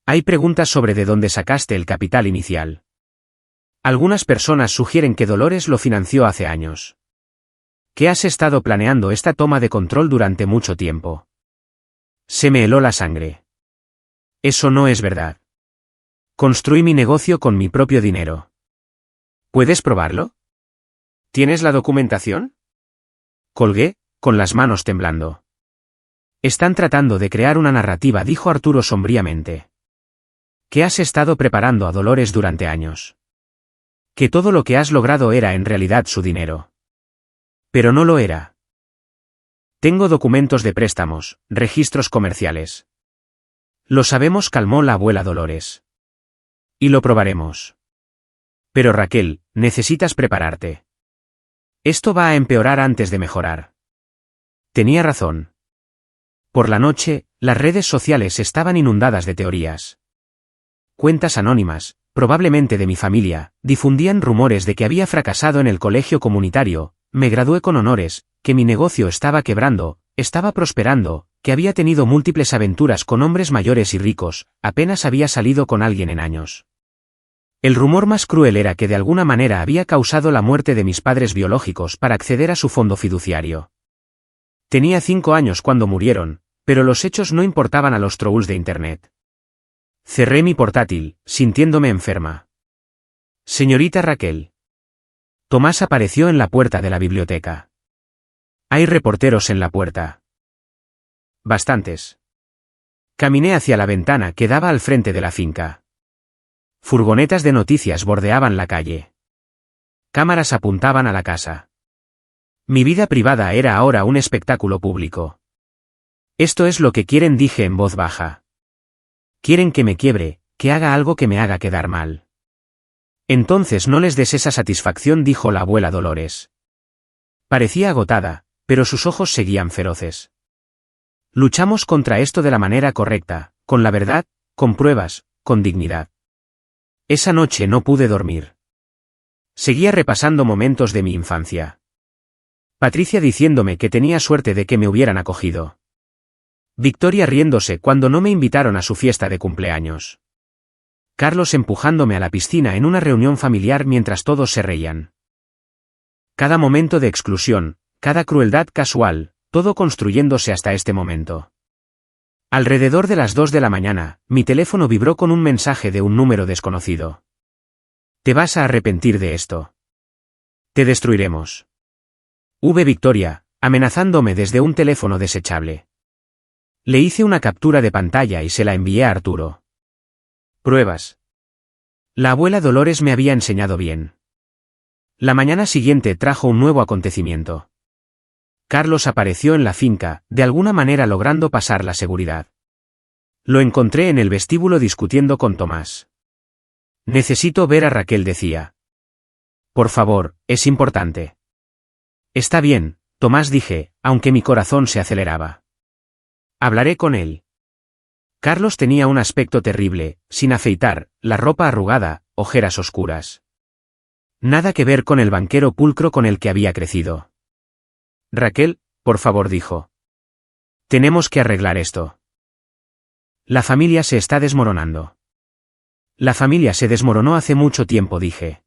Hay preguntas sobre de dónde sacaste el capital inicial. Algunas personas sugieren que Dolores lo financió hace años. Que has estado planeando esta toma de control durante mucho tiempo. Se me heló la sangre. Eso no es verdad. Construí mi negocio con mi propio dinero. ¿Puedes probarlo? ¿Tienes la documentación? Colgué, con las manos temblando. Están tratando de crear una narrativa, dijo Arturo sombríamente. Que has estado preparando a Dolores durante años. Que todo lo que has logrado era en realidad su dinero. Pero no lo era. Tengo documentos de préstamos, registros comerciales. Lo sabemos, calmó la abuela Dolores. Y lo probaremos. Pero Raquel, necesitas prepararte. Esto va a empeorar antes de mejorar. Tenía razón. Por la noche, las redes sociales estaban inundadas de teorías. Cuentas anónimas, probablemente de mi familia, difundían rumores de que había fracasado en el colegio comunitario, me gradué con honores, que mi negocio estaba quebrando, estaba prosperando, que había tenido múltiples aventuras con hombres mayores y ricos, apenas había salido con alguien en años. El rumor más cruel era que de alguna manera había causado la muerte de mis padres biológicos para acceder a su fondo fiduciario. Tenía 5 años cuando murieron, pero los hechos no importaban a los trolls de Internet. Cerré mi portátil, sintiéndome enferma. Señorita Raquel. Tomás apareció en la puerta de la biblioteca. Hay reporteros en la puerta. Bastantes. Caminé hacia la ventana que daba al frente de la finca. Furgonetas de noticias bordeaban la calle. Cámaras apuntaban a la casa. Mi vida privada era ahora un espectáculo público. Esto es lo que quieren, dije en voz baja. Quieren que me quiebre, que haga algo que me haga quedar mal. Entonces no les des esa satisfacción, dijo la abuela Dolores. Parecía agotada, pero sus ojos seguían feroces. Luchamos contra esto de la manera correcta, con la verdad, con pruebas, con dignidad. Esa noche no pude dormir. Seguía repasando momentos de mi infancia. Patricia diciéndome que tenía suerte de que me hubieran acogido. Victoria riéndose cuando no me invitaron a su fiesta de cumpleaños. Carlos empujándome a la piscina en una reunión familiar mientras todos se reían. Cada momento de exclusión, cada crueldad casual, todo construyéndose hasta este momento. Alrededor de las 2 de la mañana, mi teléfono vibró con un mensaje de un número desconocido. Te vas a arrepentir de esto. Te destruiremos. Victoria, amenazándome desde un teléfono desechable. Le hice una captura de pantalla y se la envié a Arturo. Pruebas. La abuela Dolores me había enseñado bien. La mañana siguiente trajo un nuevo acontecimiento. Carlos apareció en la finca, de alguna manera logrando pasar la seguridad. Lo encontré en el vestíbulo discutiendo con Tomás. Necesito ver a Raquel, decía. Por favor, es importante. Está bien, Tomás, dije, aunque mi corazón se aceleraba. Hablaré con él. Carlos tenía un aspecto terrible, sin afeitar, la ropa arrugada, ojeras oscuras. Nada que ver con el banquero pulcro con el que había crecido. Raquel, por favor, dijo. Tenemos que arreglar esto. La familia se está desmoronando. La familia se desmoronó hace mucho tiempo, dije.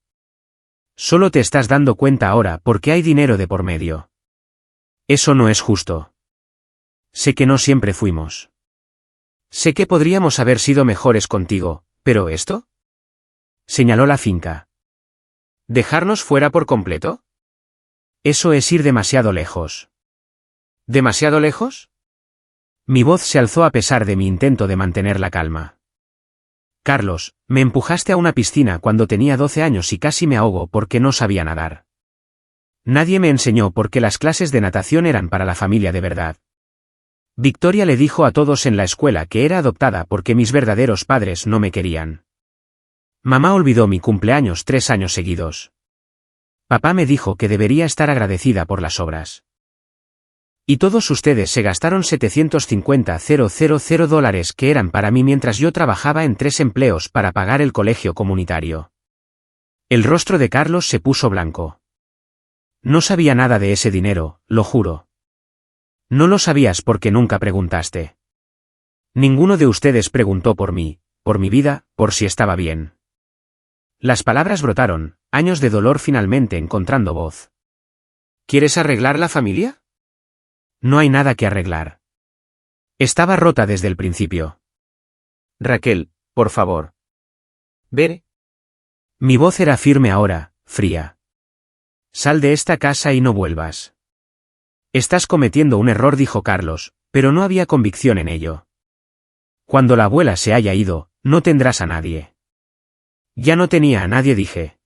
Solo te estás dando cuenta ahora porque hay dinero de por medio. Eso no es justo. Sé que no siempre fuimos. Sé que podríamos haber sido mejores contigo, pero ¿esto? Señaló la finca. ¿Dejarnos fuera por completo? Eso es ir demasiado lejos. ¿Demasiado lejos? Mi voz se alzó a pesar de mi intento de mantener la calma. Carlos, me empujaste a una piscina cuando tenía 12 años y casi me ahogo porque no sabía nadar. Nadie me enseñó porque las clases de natación eran para la familia de verdad. Victoria le dijo a todos en la escuela que era adoptada porque mis verdaderos padres no me querían. Mamá olvidó mi cumpleaños 3 años seguidos. Papá me dijo que debería estar agradecida por las obras. Y todos ustedes se gastaron $750,000 que eran para mí mientras yo trabajaba en 3 empleos para pagar el colegio comunitario. El rostro de Carlos se puso blanco. No sabía nada de ese dinero, lo juro. No lo sabías porque nunca preguntaste. Ninguno de ustedes preguntó por mí, por mi vida, por si estaba bien. Las palabras brotaron, años de dolor finalmente encontrando voz. ¿Quieres arreglar la familia? No hay nada que arreglar. Estaba rota desde el principio. Raquel, por favor. Ver. Mi voz era firme ahora, fría. Sal de esta casa y no vuelvas. Estás cometiendo un error, dijo Carlos, pero no había convicción en ello. Cuando la abuela se haya ido, no tendrás a nadie. Ya no tenía a nadie, dije.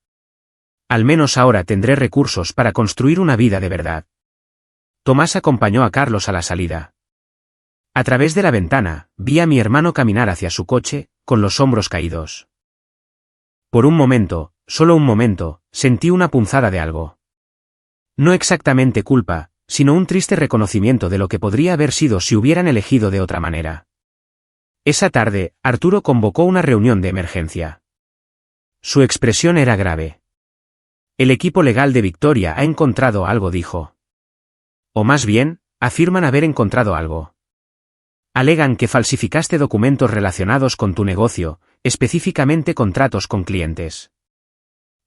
Al menos ahora tendré recursos para construir una vida de verdad. Tomás acompañó a Carlos a la salida. A través de la ventana, vi a mi hermano caminar hacia su coche, con los hombros caídos. Por un momento, solo un momento, sentí una punzada de algo. No exactamente culpa, sino un triste reconocimiento de lo que podría haber sido si hubieran elegido de otra manera. Esa tarde, Arturo convocó una reunión de emergencia. Su expresión era grave. El equipo legal de Victoria ha encontrado algo, dijo. O más bien, afirman haber encontrado algo. Alegan que falsificaste documentos relacionados con tu negocio, específicamente contratos con clientes.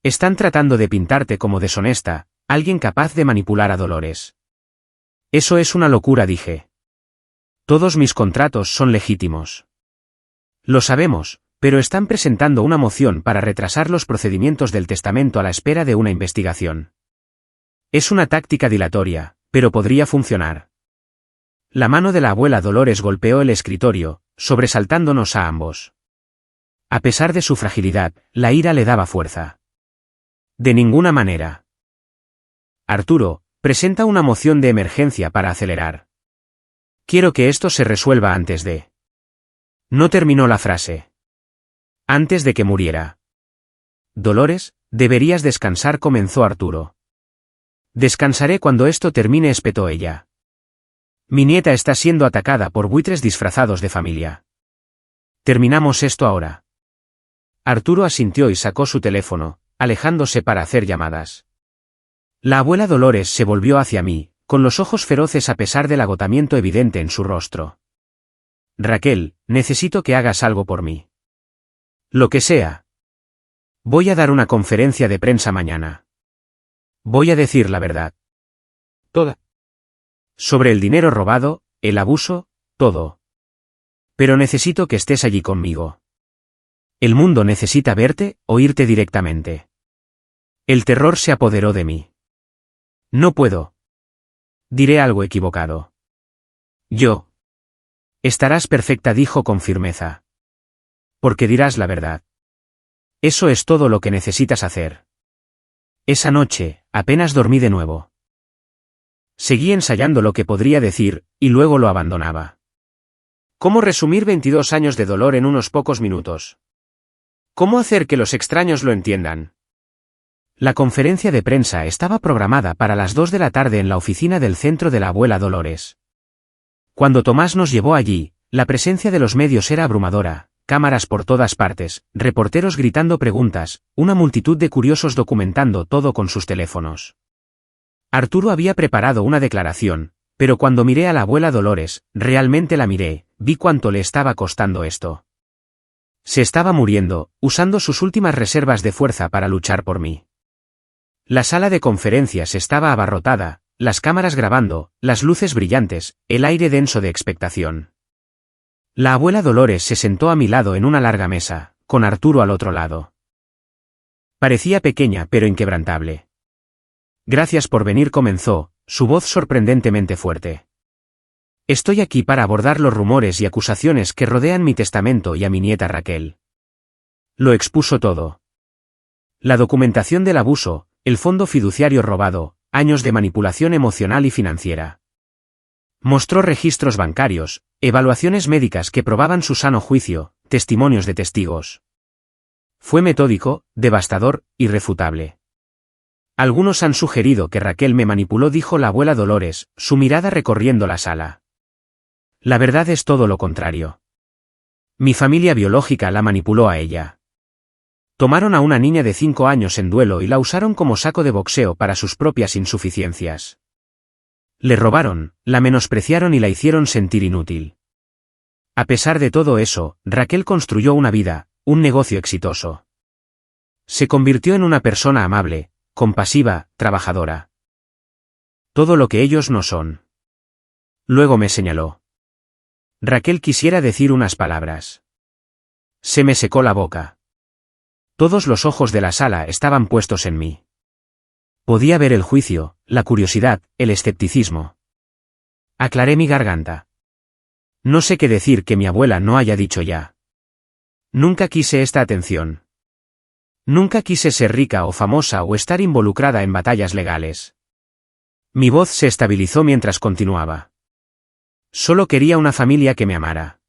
Están tratando de pintarte como deshonesta, alguien capaz de manipular a Dolores. Eso es una locura, dije. Todos mis contratos son legítimos. Lo sabemos, pero están presentando una moción para retrasar los procedimientos del testamento a la espera de una investigación. Es una táctica dilatoria, pero podría funcionar. La mano de la abuela Dolores golpeó el escritorio, sobresaltándonos a ambos. A pesar de su fragilidad, la ira le daba fuerza. De ninguna manera. Arturo, presenta una moción de emergencia para acelerar. Quiero que esto se resuelva antes de... No terminó la frase. Antes de que muriera. Dolores, deberías descansar, comenzó Arturo. Descansaré cuando esto termine, espetó ella. Mi nieta está siendo atacada por buitres disfrazados de familia. Terminamos esto ahora. Arturo asintió y sacó su teléfono, alejándose para hacer llamadas. La abuela Dolores se volvió hacia mí, con los ojos feroces a pesar del agotamiento evidente en su rostro. Raquel, necesito que hagas algo por mí. Lo que sea. Voy a dar una conferencia de prensa mañana. Voy a decir la verdad. Toda. Sobre el dinero robado, el abuso, todo. Pero necesito que estés allí conmigo. El mundo necesita verte, oírte directamente. El terror se apoderó de mí. No puedo. Diré algo equivocado. Yo. Estarás perfecta, dijo con firmeza. Porque dirás la verdad. Eso es todo lo que necesitas hacer. Esa noche, apenas dormí de nuevo. Seguí ensayando lo que podría decir, y luego lo abandonaba. ¿Cómo resumir 22 años de dolor en unos pocos minutos? ¿Cómo hacer que los extraños lo entiendan? La conferencia de prensa estaba programada para las 2 de la tarde en la oficina del centro de la abuela Dolores. Cuando Tomás nos llevó allí, la presencia de los medios era abrumadora. Cámaras por todas partes, reporteros gritando preguntas, una multitud de curiosos documentando todo con sus teléfonos. Arturo había preparado una declaración, pero cuando miré a la abuela Dolores, realmente la miré, vi cuánto le estaba costando esto. Se estaba muriendo, usando sus últimas reservas de fuerza para luchar por mí. La sala de conferencias estaba abarrotada, las cámaras grabando, las luces brillantes, el aire denso de expectación. La abuela Dolores se sentó a mi lado en una larga mesa, con Arturo al otro lado. Parecía pequeña pero inquebrantable. Gracias por venir, comenzó, su voz sorprendentemente fuerte. Estoy aquí para abordar los rumores y acusaciones que rodean mi testamento y a mi nieta Raquel. Lo expuso todo. La documentación del abuso, el fondo fiduciario robado, años de manipulación emocional y financiera. Mostró registros bancarios, evaluaciones médicas que probaban su sano juicio, testimonios de testigos. Fue metódico, devastador, irrefutable. Algunos han sugerido que Raquel me manipuló, dijo la abuela Dolores, su mirada recorriendo la sala. La verdad es todo lo contrario. Mi familia biológica la manipuló a ella. Tomaron a una niña de 5 años en duelo y la usaron como saco de boxeo para sus propias insuficiencias. Le robaron, la menospreciaron y la hicieron sentir inútil. A pesar de todo eso, Raquel construyó una vida, un negocio exitoso. Se convirtió en una persona amable, compasiva, trabajadora. Todo lo que ellos no son. Luego me señaló. Raquel quisiera decir unas palabras. Se me secó la boca. Todos los ojos de la sala estaban puestos en mí. Podía ver el juicio, la curiosidad, el escepticismo. Aclaré mi garganta. No sé qué decir que mi abuela no haya dicho ya. Nunca quise esta atención. Nunca quise ser rica o famosa o estar involucrada en batallas legales. Mi voz se estabilizó mientras continuaba. Solo quería una familia que me amara.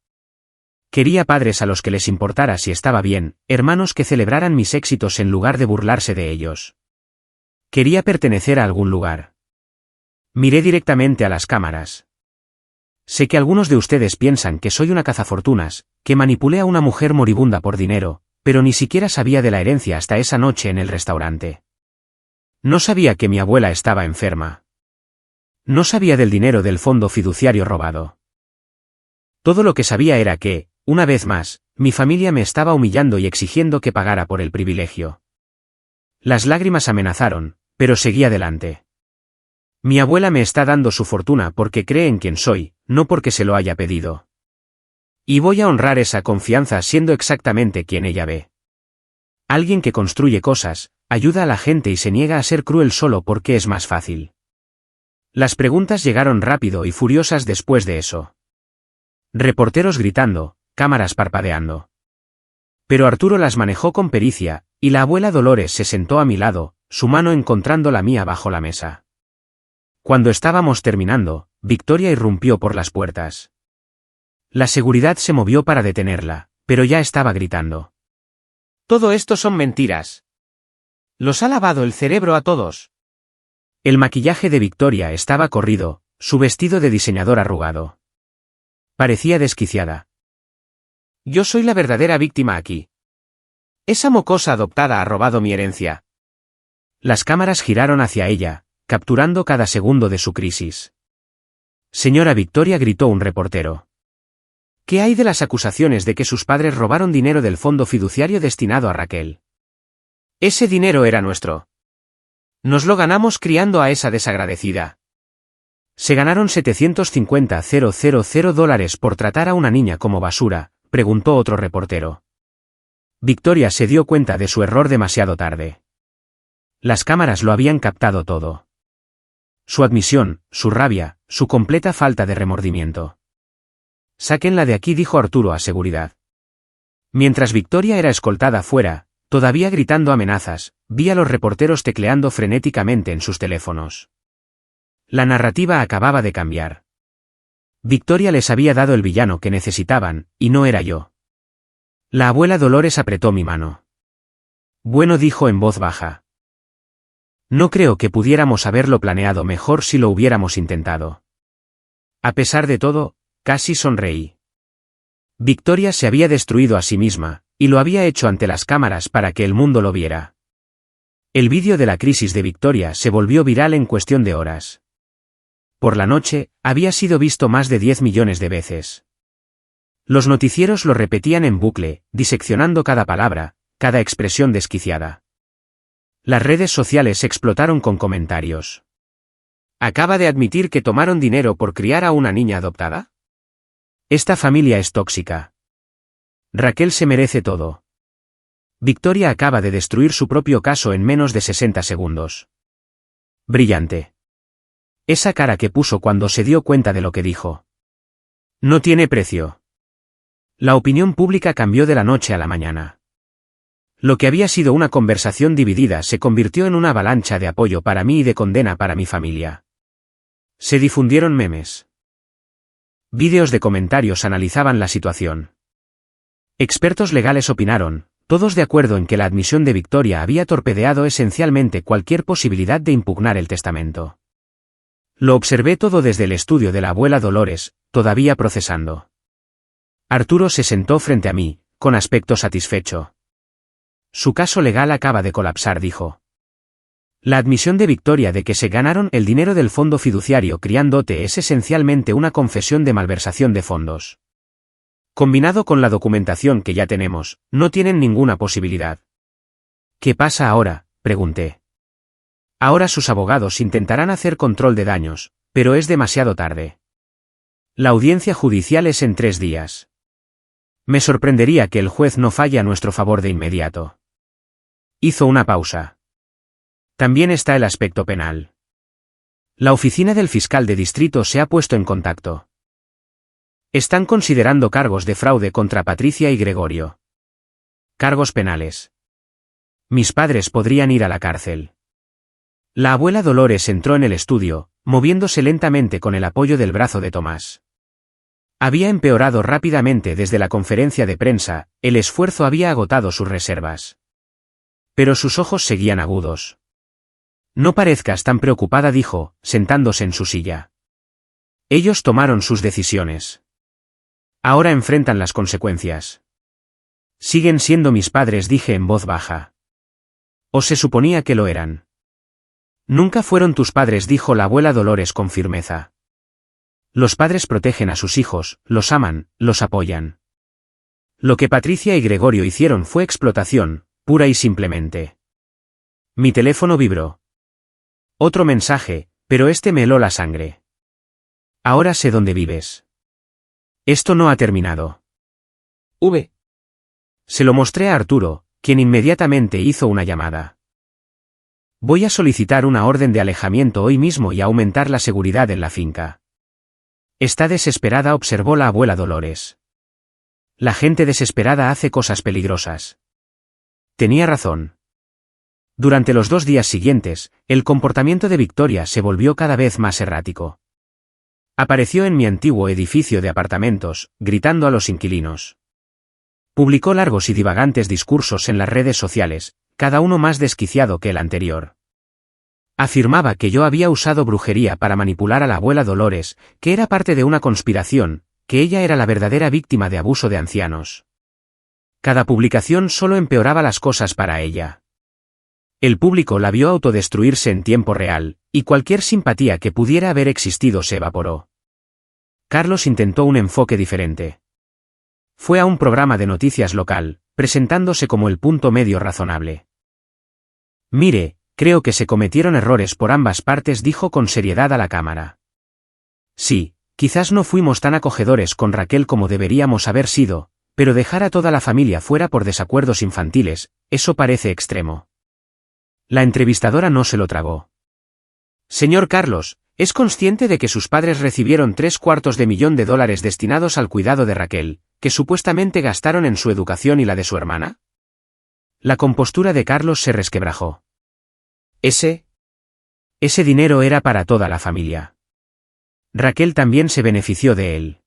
Quería padres a los que les importara si estaba bien, hermanos que celebraran mis éxitos en lugar de burlarse de ellos. Quería pertenecer a algún lugar. Miré directamente a las cámaras. Sé que algunos de ustedes piensan que soy una cazafortunas, que manipulé a una mujer moribunda por dinero, pero ni siquiera sabía de la herencia hasta esa noche en el restaurante. No sabía que mi abuela estaba enferma. No sabía del dinero del fondo fiduciario robado. Todo lo que sabía era que, una vez más, mi familia me estaba humillando y exigiendo que pagara por el privilegio. Las lágrimas amenazaron, pero seguí adelante. Mi abuela me está dando su fortuna porque cree en quien soy, no porque se lo haya pedido. Y voy a honrar esa confianza siendo exactamente quien ella ve. Alguien que construye cosas, ayuda a la gente y se niega a ser cruel solo porque es más fácil. Las preguntas llegaron rápido y furiosas después de eso. Reporteros gritando, cámaras parpadeando. Pero Arturo las manejó con pericia, y la abuela Dolores se sentó a mi lado, su mano encontrando la mía bajo la mesa. Cuando estábamos terminando, Victoria irrumpió por las puertas. La seguridad se movió para detenerla, pero ya estaba gritando. Todo esto son mentiras. Los ha lavado el cerebro a todos. El maquillaje de Victoria estaba corrido, su vestido de diseñador arrugado. Parecía desquiciada. Yo soy la verdadera víctima aquí. Esa mocosa adoptada ha robado mi herencia. Las cámaras giraron hacia ella, capturando cada segundo de su crisis. Señora Victoria, gritó un reportero. ¿Qué hay de las acusaciones de que sus padres robaron dinero del fondo fiduciario destinado a Raquel? Ese dinero era nuestro. Nos lo ganamos criando a esa desagradecida. ¿Se ganaron $750,000 por tratar a una niña como basura?, preguntó otro reportero. Victoria se dio cuenta de su error demasiado tarde. Las cámaras lo habían captado todo. Su admisión, su rabia, su completa falta de remordimiento. Sáquenla de aquí, dijo Arturo a seguridad. Mientras Victoria era escoltada fuera, todavía gritando amenazas, vi a los reporteros tecleando frenéticamente en sus teléfonos. La narrativa acababa de cambiar. Victoria les había dado el villano que necesitaban, y no era yo. La abuela Dolores apretó mi mano. Bueno, dijo en voz baja. No creo que pudiéramos haberlo planeado mejor si lo hubiéramos intentado. A pesar de todo, casi sonreí. Victoria se había destruido a sí misma, y lo había hecho ante las cámaras para que el mundo lo viera. El vídeo de la crisis de Victoria se volvió viral en cuestión de horas. Por la noche, había sido visto más de 10 millones de veces. Los noticieros lo repetían en bucle, diseccionando cada palabra, cada expresión desquiciada. Las redes sociales explotaron con comentarios. ¿Acaba de admitir que tomaron dinero por criar a una niña adoptada? Esta familia es tóxica. Raquel se merece todo. Victoria acaba de destruir su propio caso en menos de 60 segundos. Brillante. Esa cara que puso cuando se dio cuenta de lo que dijo. No tiene precio. La opinión pública cambió de la noche a la mañana. Lo que había sido una conversación dividida se convirtió en una avalancha de apoyo para mí y de condena para mi familia. Se difundieron memes. Vídeos de comentarios analizaban la situación. Expertos legales opinaron, todos de acuerdo en que la admisión de Victoria había torpedeado esencialmente cualquier posibilidad de impugnar el testamento. Lo observé todo desde el estudio de la abuela Dolores, todavía procesando. Arturo se sentó frente a mí, con aspecto satisfecho. Su caso legal acaba de colapsar, dijo. La admisión de Victoria de que se ganaron el dinero del fondo fiduciario Criandote es esencialmente una confesión de malversación de fondos. Combinado con la documentación que ya tenemos, no tienen ninguna posibilidad. ¿Qué pasa ahora?, pregunté. Ahora sus abogados intentarán hacer control de daños, pero es demasiado tarde. La audiencia judicial es en 3 días. Me sorprendería que el juez no falle a nuestro favor de inmediato. Hizo una pausa. También está el aspecto penal. La oficina del fiscal de distrito se ha puesto en contacto. Están considerando cargos de fraude contra Patricia y Gregorio. Cargos penales. Mis padres podrían ir a la cárcel. La abuela Dolores entró en el estudio, moviéndose lentamente con el apoyo del brazo de Tomás. Había empeorado rápidamente desde la conferencia de prensa, el esfuerzo había agotado sus reservas. Pero sus ojos seguían agudos. No parezcas tan preocupada, dijo, sentándose en su silla. Ellos tomaron sus decisiones. Ahora enfrentan las consecuencias. Siguen siendo mis padres, dije en voz baja. ¿O se suponía que lo eran? Nunca fueron tus padres, dijo la abuela Dolores con firmeza. Los padres protegen a sus hijos, los aman, los apoyan. Lo que Patricia y Gregorio hicieron fue explotación, pura y simplemente. Mi teléfono vibró. Otro mensaje, pero este me heló la sangre. Ahora sé dónde vives. Esto no ha terminado. Se lo mostré a Arturo, quien inmediatamente hizo una llamada. Voy a solicitar una orden de alejamiento hoy mismo y aumentar la seguridad en la finca. Está desesperada, observó la abuela Dolores. La gente desesperada hace cosas peligrosas. Tenía razón. Durante los 2 días siguientes, el comportamiento de Victoria se volvió cada vez más errático. Apareció en mi antiguo edificio de apartamentos, gritando a los inquilinos. Publicó largos y divagantes discursos en las redes sociales, cada uno más desquiciado que el anterior. Afirmaba que yo había usado brujería para manipular a la abuela Dolores, que era parte de una conspiración, que ella era la verdadera víctima de abuso de ancianos. Cada publicación solo empeoraba las cosas para ella. El público la vio autodestruirse en tiempo real, y cualquier simpatía que pudiera haber existido se evaporó. Carlos intentó un enfoque diferente. Fue a un programa de noticias local, presentándose como el punto medio razonable. Mire, creo que se cometieron errores por ambas partes, dijo con seriedad a la cámara. Sí, quizás no fuimos tan acogedores con Raquel como deberíamos haber sido, pero dejar a toda la familia fuera por desacuerdos infantiles, eso parece extremo. La entrevistadora no se lo tragó. Señor Carlos, ¿es consciente de que sus padres recibieron $750,000 destinados al cuidado de Raquel, que supuestamente gastaron en su educación y la de su hermana? La compostura de Carlos se resquebrajó. Ese dinero era para toda la familia. Raquel también se benefició de él.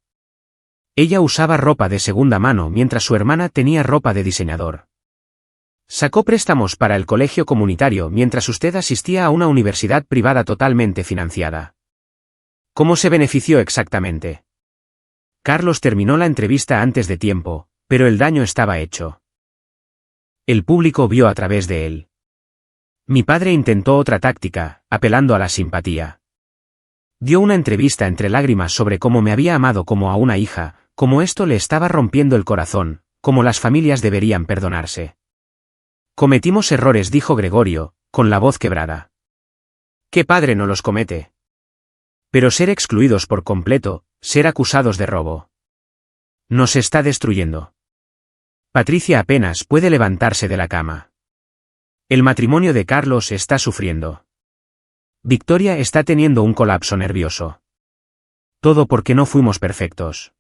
Ella usaba ropa de segunda mano mientras su hermana tenía ropa de diseñador. Sacó préstamos para el colegio comunitario mientras usted asistía a una universidad privada totalmente financiada. ¿Cómo se benefició exactamente? Carlos terminó la entrevista antes de tiempo, pero el daño estaba hecho. El público vio a través de él. Mi padre intentó otra táctica, apelando a la simpatía. Dio una entrevista entre lágrimas sobre cómo me había amado como a una hija, cómo esto le estaba rompiendo el corazón, cómo las familias deberían perdonarse. Cometimos errores, dijo Gregorio, con la voz quebrada. ¿Qué padre no los comete? Pero ser excluidos por completo, ser acusados de robo. Nos está destruyendo. Patricia apenas puede levantarse de la cama. El matrimonio de Carlos está sufriendo. Victoria está teniendo un colapso nervioso. Todo porque no fuimos perfectos.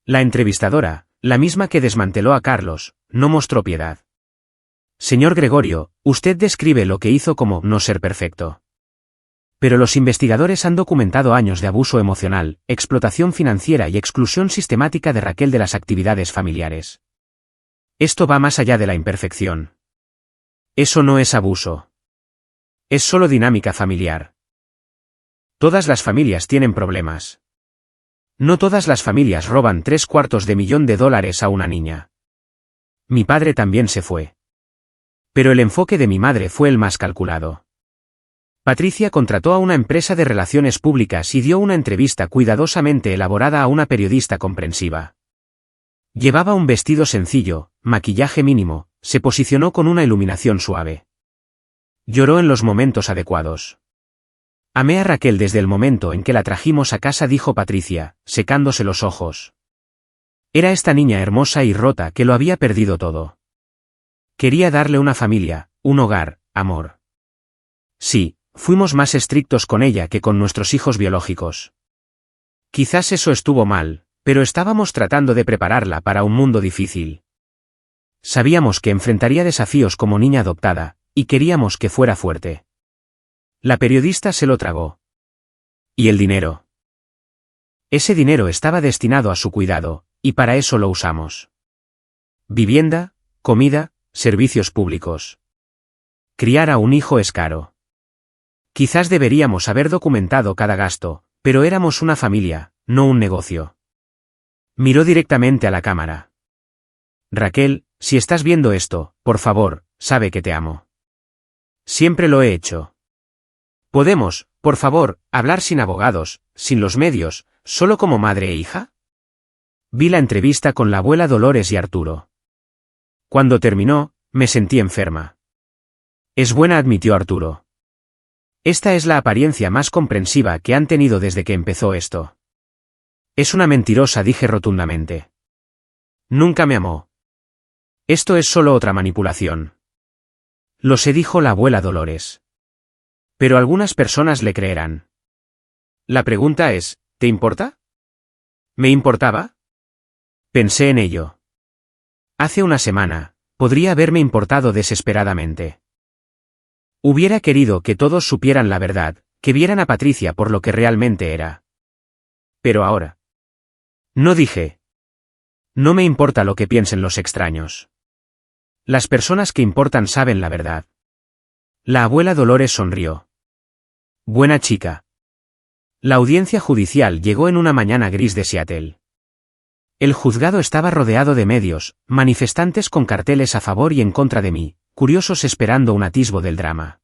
La entrevistadora, la misma que desmanteló a Carlos, no mostró piedad. Señor Gregorio, usted describe lo que hizo como no ser perfecto. Pero los investigadores han documentado años de abuso emocional, explotación financiera y exclusión sistemática de Raquel de las actividades familiares. Esto va más allá de la imperfección. Eso no es abuso. Es solo dinámica familiar. Todas las familias tienen problemas. No todas las familias roban $750,000 a una niña. Mi padre también se fue. Pero el enfoque de mi madre fue el más calculado. Patricia contrató a una empresa de relaciones públicas y dio una entrevista cuidadosamente elaborada a una periodista comprensiva. Llevaba un vestido sencillo, maquillaje mínimo, se posicionó con una iluminación suave. Lloró en los momentos adecuados. Amé a Raquel desde el momento en que la trajimos a casa, dijo Patricia, secándose los ojos. Era esta niña hermosa y rota que lo había perdido todo. Quería darle una familia, un hogar, amor. Sí, fuimos más estrictos con ella que con nuestros hijos biológicos. Quizás eso estuvo mal, pero estábamos tratando de prepararla para un mundo difícil. Sabíamos que enfrentaría desafíos como niña adoptada, y queríamos que fuera fuerte. La periodista se lo tragó. ¿Y el dinero? Ese dinero estaba destinado a su cuidado, y para eso lo usamos. Vivienda, comida, servicios públicos. Criar a un hijo es caro. Quizás deberíamos haber documentado cada gasto, pero éramos una familia, no un negocio. Miró directamente a la cámara. Raquel, si estás viendo esto, por favor, sabe que te amo. Siempre lo he hecho. ¿Podemos, por favor, hablar sin abogados, sin los medios, solo como madre e hija? Vi la entrevista con la abuela Dolores y Arturo. Cuando terminó, me sentí enferma. Es buena, admitió Arturo. Esta es la apariencia más comprensiva que han tenido desde que empezó esto. Es una mentirosa, dije rotundamente. Nunca me amó. Esto es solo otra manipulación. Lo sé, dijo la abuela Dolores. Pero algunas personas le creerán. La pregunta es, ¿te importa? ¿Me importaba? Pensé en ello. Hace una semana, podría haberme importado desesperadamente. Hubiera querido que todos supieran la verdad, que vieran a Patricia por lo que realmente era. Pero ahora. No dije. No me importa lo que piensen los extraños. Las personas que importan saben la verdad. La abuela Dolores sonrió. Buena chica. La audiencia judicial llegó en una mañana gris de Seattle. El juzgado estaba rodeado de medios, manifestantes con carteles a favor y en contra de mí, curiosos esperando un atisbo del drama.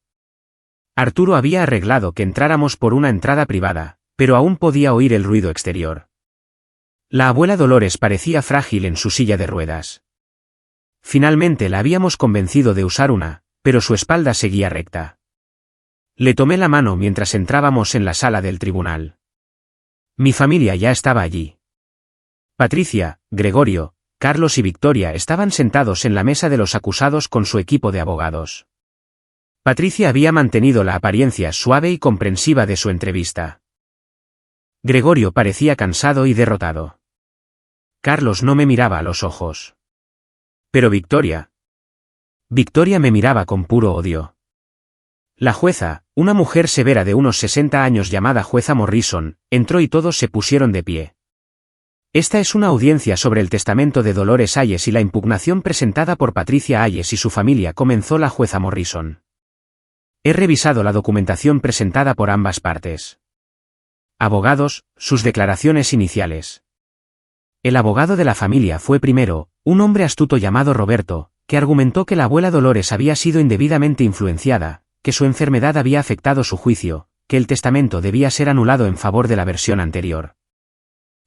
Arturo había arreglado que entráramos por una entrada privada, pero aún podía oír el ruido exterior. La abuela Dolores parecía frágil en su silla de ruedas. Finalmente la habíamos convencido de usar una, pero su espalda seguía recta. Le tomé la mano mientras entrábamos en la sala del tribunal. Mi familia ya estaba allí. Patricia, Gregorio, Carlos y Victoria estaban sentados en la mesa de los acusados con su equipo de abogados. Patricia había mantenido la apariencia suave y comprensiva de su entrevista. Gregorio parecía cansado y derrotado. Carlos no me miraba a los ojos. Pero Victoria me miraba con puro odio. La jueza, una mujer severa de unos 60 años llamada jueza Morrison, entró y todos se pusieron de pie. Esta es una audiencia sobre el testamento de Dolores Hayes y la impugnación presentada por Patricia Hayes y su familia, comenzó la jueza Morrison. He revisado la documentación presentada por ambas partes. Abogados, sus declaraciones iniciales. El abogado de la familia fue primero, un hombre astuto llamado Roberto, que argumentó que la abuela Dolores había sido indebidamente influenciada, que su enfermedad había afectado su juicio, que el testamento debía ser anulado en favor de la versión anterior.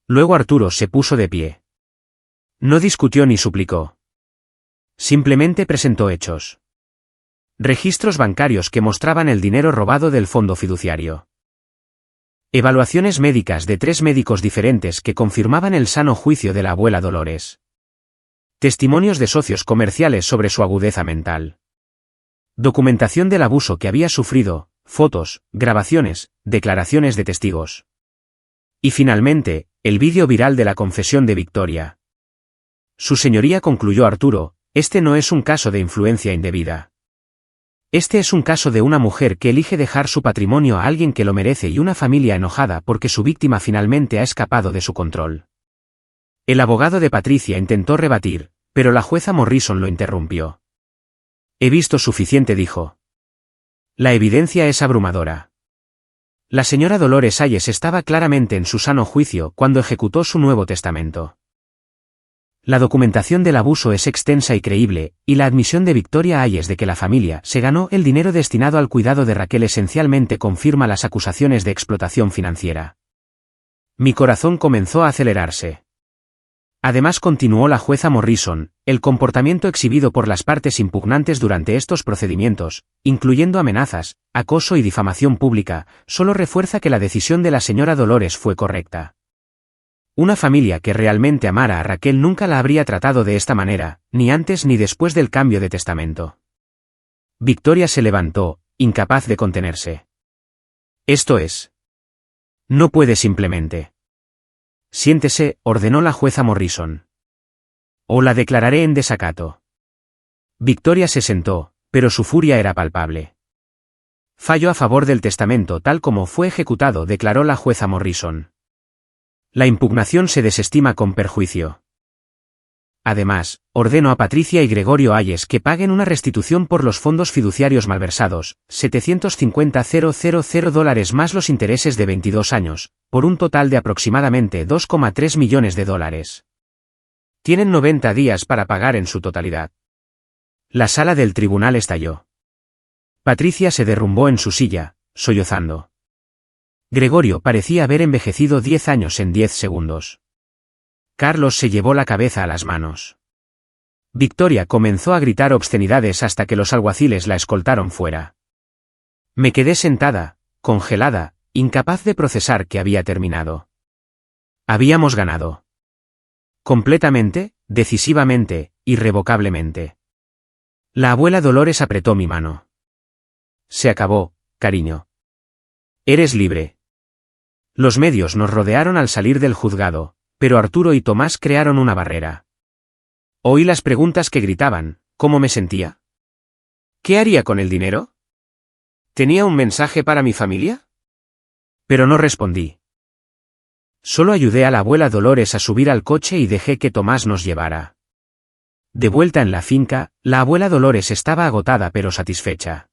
Luego Arturo se puso de pie. No discutió ni suplicó. Simplemente presentó hechos. Registros bancarios que mostraban el dinero robado del fondo fiduciario. Evaluaciones médicas de 3 médicos diferentes que confirmaban el sano juicio de la abuela Dolores. Testimonios de socios comerciales sobre su agudeza mental. Documentación del abuso que había sufrido, fotos, grabaciones, declaraciones de testigos. Y finalmente, el vídeo viral de la confesión de Victoria. Su señoría, concluyó Arturo, Este no es un caso de influencia indebida. Este es un caso de una mujer que elige dejar su patrimonio a alguien que lo merece y una familia enojada porque su víctima finalmente ha escapado de su control. El abogado de Patricia intentó rebatir, pero la jueza Morrison lo interrumpió. He visto suficiente, dijo. La evidencia es abrumadora. La señora Dolores Hayes estaba claramente en su sano juicio cuando ejecutó su nuevo testamento. La documentación del abuso es extensa y creíble, y la admisión de Victoria Hayes de que la familia se ganó el dinero destinado al cuidado de Raquel esencialmente confirma las acusaciones de explotación financiera. Mi corazón comenzó a acelerarse. Además, continuó la jueza Morrison, el comportamiento exhibido por las partes impugnantes durante estos procedimientos, incluyendo amenazas, acoso y difamación pública, solo refuerza que la decisión de la señora Dolores fue correcta. Una familia que realmente amara a Raquel nunca la habría tratado de esta manera, ni antes ni después del cambio de testamento. Victoria se levantó, incapaz de contenerse. Esto es. No puede simplemente. Siéntese, ordenó la jueza Morrison. O la declararé en desacato. Victoria se sentó, pero su furia era palpable. Fallo a favor del testamento tal como fue ejecutado, declaró la jueza Morrison. La impugnación se desestima con perjuicio. Además, ordeno a Patricia y Gregorio Hayes que paguen una restitución por los fondos fiduciarios malversados, $750,000 más los intereses de 22 años, por un total de aproximadamente $2,3 millones. Tienen 90 días para pagar en su totalidad. La sala del tribunal estalló. Patricia se derrumbó en su silla, sollozando. Gregorio parecía haber envejecido 10 años en 10 segundos. Carlos se llevó la cabeza a las manos. Victoria comenzó a gritar obscenidades hasta que los alguaciles la escoltaron fuera. Me quedé sentada, congelada, incapaz de procesar que había terminado. Habíamos ganado. Completamente, decisivamente, irrevocablemente. La abuela Dolores apretó mi mano. Se acabó, cariño. Eres libre. Los medios nos rodearon al salir del juzgado, pero Arturo y Tomás crearon una barrera. Oí las preguntas que gritaban, ¿cómo me sentía? ¿Qué haría con el dinero? ¿Tenía un mensaje para mi familia? Pero no respondí. Solo ayudé a la abuela Dolores a subir al coche y dejé que Tomás nos llevara. De vuelta en la finca, la abuela Dolores estaba agotada pero satisfecha.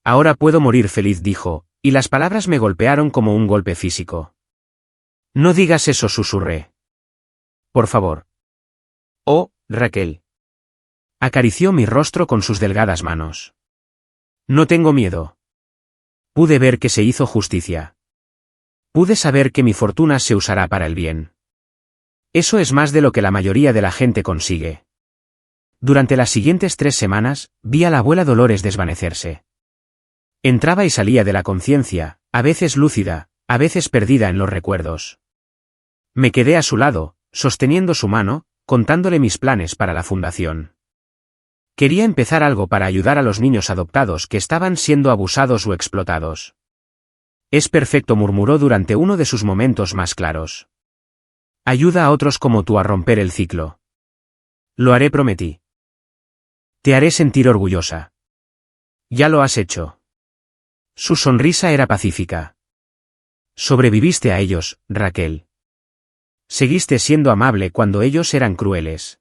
Ahora puedo morir feliz, dijo, y las palabras me golpearon como un golpe físico. No digas eso, susurré. Por favor. Oh, Raquel. Acarició mi rostro con sus delgadas manos. No tengo miedo. Pude ver que se hizo justicia. Pude saber que mi fortuna se usará para el bien. Eso es más de lo que la mayoría de la gente consigue. Durante las siguientes 3 semanas, vi a la abuela Dolores desvanecerse. Entraba y salía de la conciencia, a veces lúcida, a veces perdida en los recuerdos. Me quedé a su lado, sosteniendo su mano, contándole mis planes para la fundación. Quería empezar algo para ayudar a los niños adoptados que estaban siendo abusados o explotados. Es perfecto, murmuró durante uno de sus momentos más claros. Ayuda a otros como tú a romper el ciclo. Lo haré, prometí. Te haré sentir orgullosa. Ya lo has hecho. Su sonrisa era pacífica. Sobreviviste a ellos, Raquel. Seguiste siendo amable cuando ellos eran crueles.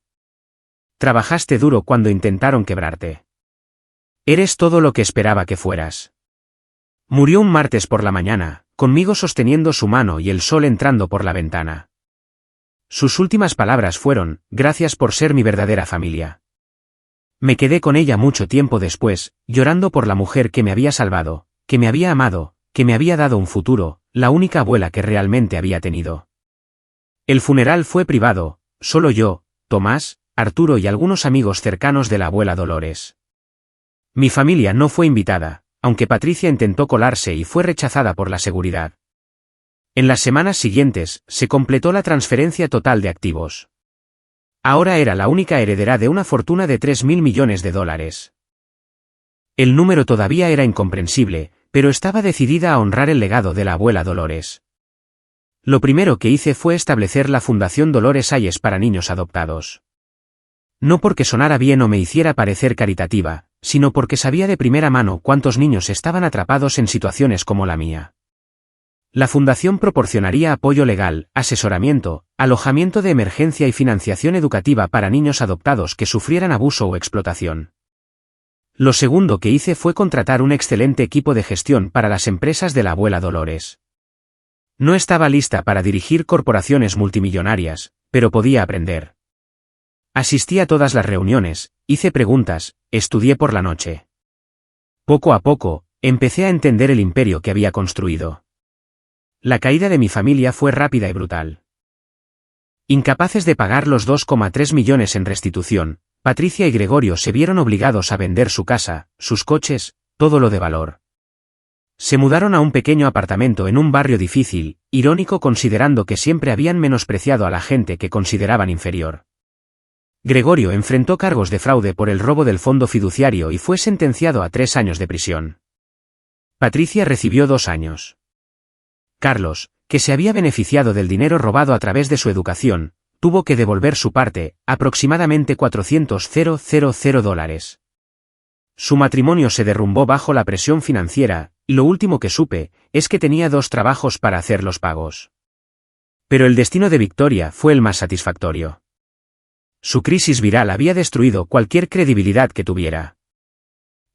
Trabajaste duro cuando intentaron quebrarte. Eres todo lo que esperaba que fueras. Murió un martes por la mañana, conmigo sosteniendo su mano y el sol entrando por la ventana. Sus últimas palabras fueron, gracias por ser mi verdadera familia. Me quedé con ella mucho tiempo después, llorando por la mujer que me había salvado, que me había amado, que me había dado un futuro, la única abuela que realmente había tenido. El funeral fue privado, solo yo, Tomás, Arturo y algunos amigos cercanos de la abuela Dolores. Mi familia no fue invitada, aunque Patricia intentó colarse y fue rechazada por la seguridad. En las semanas siguientes, se completó la transferencia total de activos. Ahora era la única heredera de una fortuna de $3.000 millones. El número todavía era incomprensible, pero estaba decidida a honrar el legado de la abuela Dolores. Lo primero que hice fue establecer la Fundación Dolores Hayes para niños adoptados. No porque sonara bien o me hiciera parecer caritativa, sino porque sabía de primera mano cuántos niños estaban atrapados en situaciones como la mía. La fundación proporcionaría apoyo legal, asesoramiento, alojamiento de emergencia y financiación educativa para niños adoptados que sufrieran abuso o explotación. Lo segundo que hice fue contratar un excelente equipo de gestión para las empresas de la abuela Dolores. No estaba lista para dirigir corporaciones multimillonarias, pero podía aprender. Asistí a todas las reuniones, hice preguntas, estudié por la noche. Poco a poco, empecé a entender el imperio que había construido. La caída de mi familia fue rápida y brutal. Incapaces de pagar los 2,3 millones en restitución, Patricia y Gregorio se vieron obligados a vender su casa, sus coches, todo lo de valor. Se mudaron a un pequeño apartamento en un barrio difícil, irónico considerando que siempre habían menospreciado a la gente que consideraban inferior. Gregorio enfrentó cargos de fraude por el robo del fondo fiduciario y fue sentenciado a 3 años de prisión. Patricia recibió 2 años. Carlos, que se había beneficiado del dinero robado a través de su educación, tuvo que devolver su parte, aproximadamente $400,000. Su matrimonio se derrumbó bajo la presión financiera, y lo último que supe es que tenía 2 trabajos para hacer los pagos. Pero el destino de Victoria fue el más satisfactorio. Su crisis viral había destruido cualquier credibilidad que tuviera.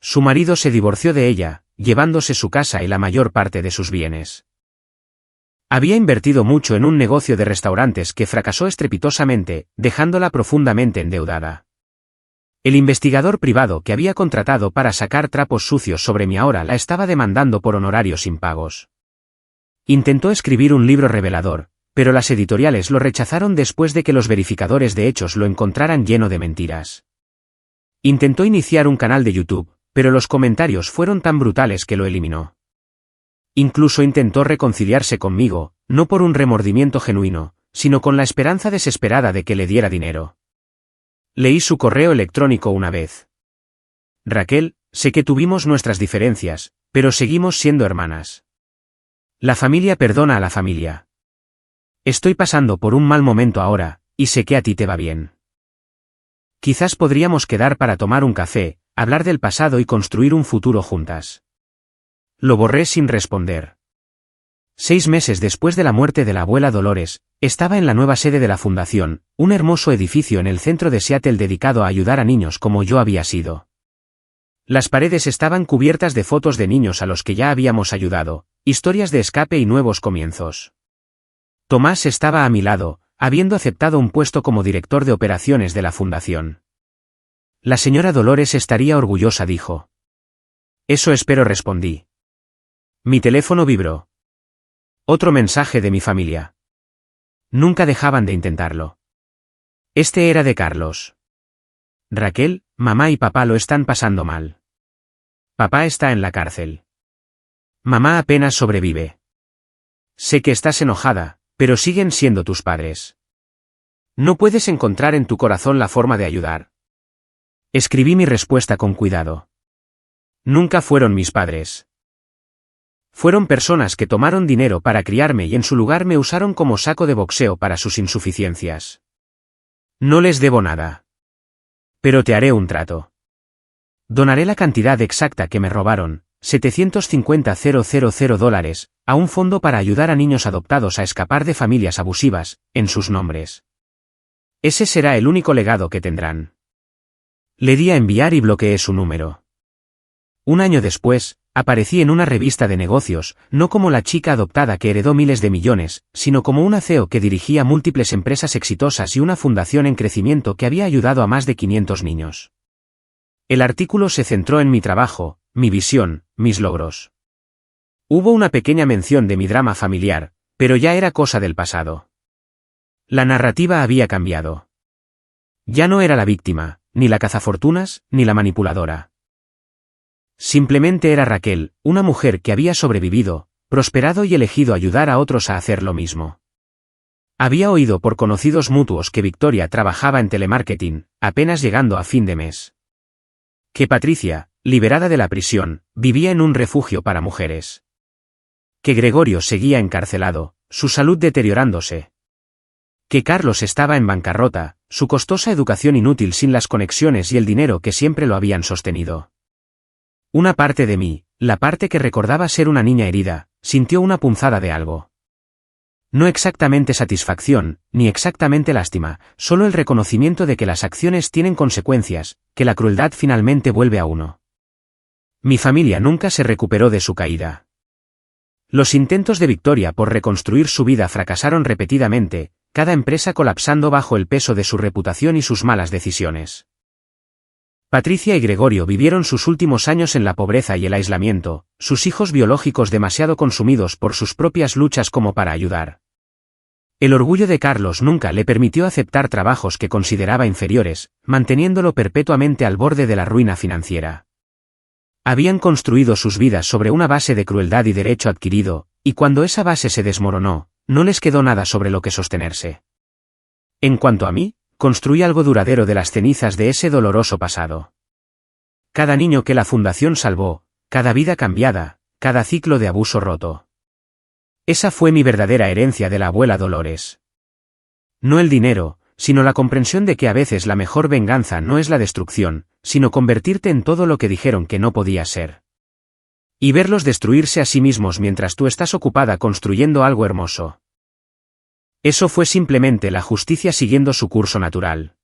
Su marido se divorció de ella, llevándose su casa y la mayor parte de sus bienes. Había invertido mucho en un negocio de restaurantes que fracasó estrepitosamente, dejándola profundamente endeudada. El investigador privado que había contratado para sacar trapos sucios sobre mí ahora la estaba demandando por honorarios impagos. Intentó escribir un libro revelador, pero las editoriales lo rechazaron después de que los verificadores de hechos lo encontraran lleno de mentiras. Intentó iniciar un canal de YouTube, pero los comentarios fueron tan brutales que lo eliminó. Incluso intentó reconciliarse conmigo, no por un remordimiento genuino, sino con la esperanza desesperada de que le diera dinero. Leí su correo electrónico una vez. Raquel, sé que tuvimos nuestras diferencias, pero seguimos siendo hermanas. La familia perdona a la familia. Estoy pasando por un mal momento ahora, y sé que a ti te va bien. Quizás podríamos quedar para tomar un café, hablar del pasado y construir un futuro juntas. Lo borré sin responder. 6 meses después de la muerte de la abuela Dolores, estaba en la nueva sede de la fundación, un hermoso edificio en el centro de Seattle dedicado a ayudar a niños como yo había sido. Las paredes estaban cubiertas de fotos de niños a los que ya habíamos ayudado, historias de escape y nuevos comienzos. Tomás estaba a mi lado, habiendo aceptado un puesto como director de operaciones de la fundación. La señora Dolores estaría orgullosa, dijo. Eso espero, respondí. Mi teléfono vibró. Otro mensaje de mi familia. Nunca dejaban de intentarlo. Este era de Carlos. Raquel, mamá y papá lo están pasando mal. Papá está en la cárcel. Mamá apenas sobrevive. Sé que estás enojada, pero siguen siendo tus padres. ¿No puedes encontrar en tu corazón la forma de ayudar? Escribí mi respuesta con cuidado. Nunca fueron mis padres. Fueron personas que tomaron dinero para criarme y en su lugar me usaron como saco de boxeo para sus insuficiencias. No les debo nada. Pero te haré un trato. Donaré la cantidad exacta que me robaron, $750,000, a un fondo para ayudar a niños adoptados a escapar de familias abusivas, en sus nombres. Ese será el único legado que tendrán. Le di a enviar y bloqueé su número. Un año después, aparecí en una revista de negocios, no como la chica adoptada que heredó miles de millones, sino como una CEO que dirigía múltiples empresas exitosas y una fundación en crecimiento que había ayudado a más de 500 niños. El artículo se centró en mi trabajo, mi visión, mis logros. Hubo una pequeña mención de mi drama familiar, pero ya era cosa del pasado. La narrativa había cambiado. Ya no era la víctima, ni la cazafortunas, ni la manipuladora. Simplemente era Raquel, una mujer que había sobrevivido, prosperado y elegido ayudar a otros a hacer lo mismo. Había oído por conocidos mutuos que Victoria trabajaba en telemarketing, apenas llegando a fin de mes. Que Patricia, liberada de la prisión, vivía en un refugio para mujeres. Que Gregorio seguía encarcelado, su salud deteriorándose. Que Carlos estaba en bancarrota, su costosa educación inútil sin las conexiones y el dinero que siempre lo habían sostenido. Una parte de mí, la parte que recordaba ser una niña herida, sintió una punzada de algo. No exactamente satisfacción, ni exactamente lástima, solo el reconocimiento de que las acciones tienen consecuencias, que la crueldad finalmente vuelve a uno. Mi familia nunca se recuperó de su caída. Los intentos de Victoria por reconstruir su vida fracasaron repetidamente, cada empresa colapsando bajo el peso de su reputación y sus malas decisiones. Patricia y Gregorio vivieron sus últimos años en la pobreza y el aislamiento, sus hijos biológicos demasiado consumidos por sus propias luchas como para ayudar. El orgullo de Carlos nunca le permitió aceptar trabajos que consideraba inferiores, manteniéndolo perpetuamente al borde de la ruina financiera. Habían construido sus vidas sobre una base de crueldad y derecho adquirido, y cuando esa base se desmoronó, no les quedó nada sobre lo que sostenerse. En cuanto a mí, construí algo duradero de las cenizas de ese doloroso pasado. Cada niño que la fundación salvó, cada vida cambiada, cada ciclo de abuso roto. Esa fue mi verdadera herencia de la abuela Dolores. No el dinero, sino la comprensión de que a veces la mejor venganza no es la destrucción, sino convertirte en todo lo que dijeron que no podías ser. Y verlos destruirse a sí mismos mientras tú estás ocupada construyendo algo hermoso. Eso fue simplemente la justicia siguiendo su curso natural.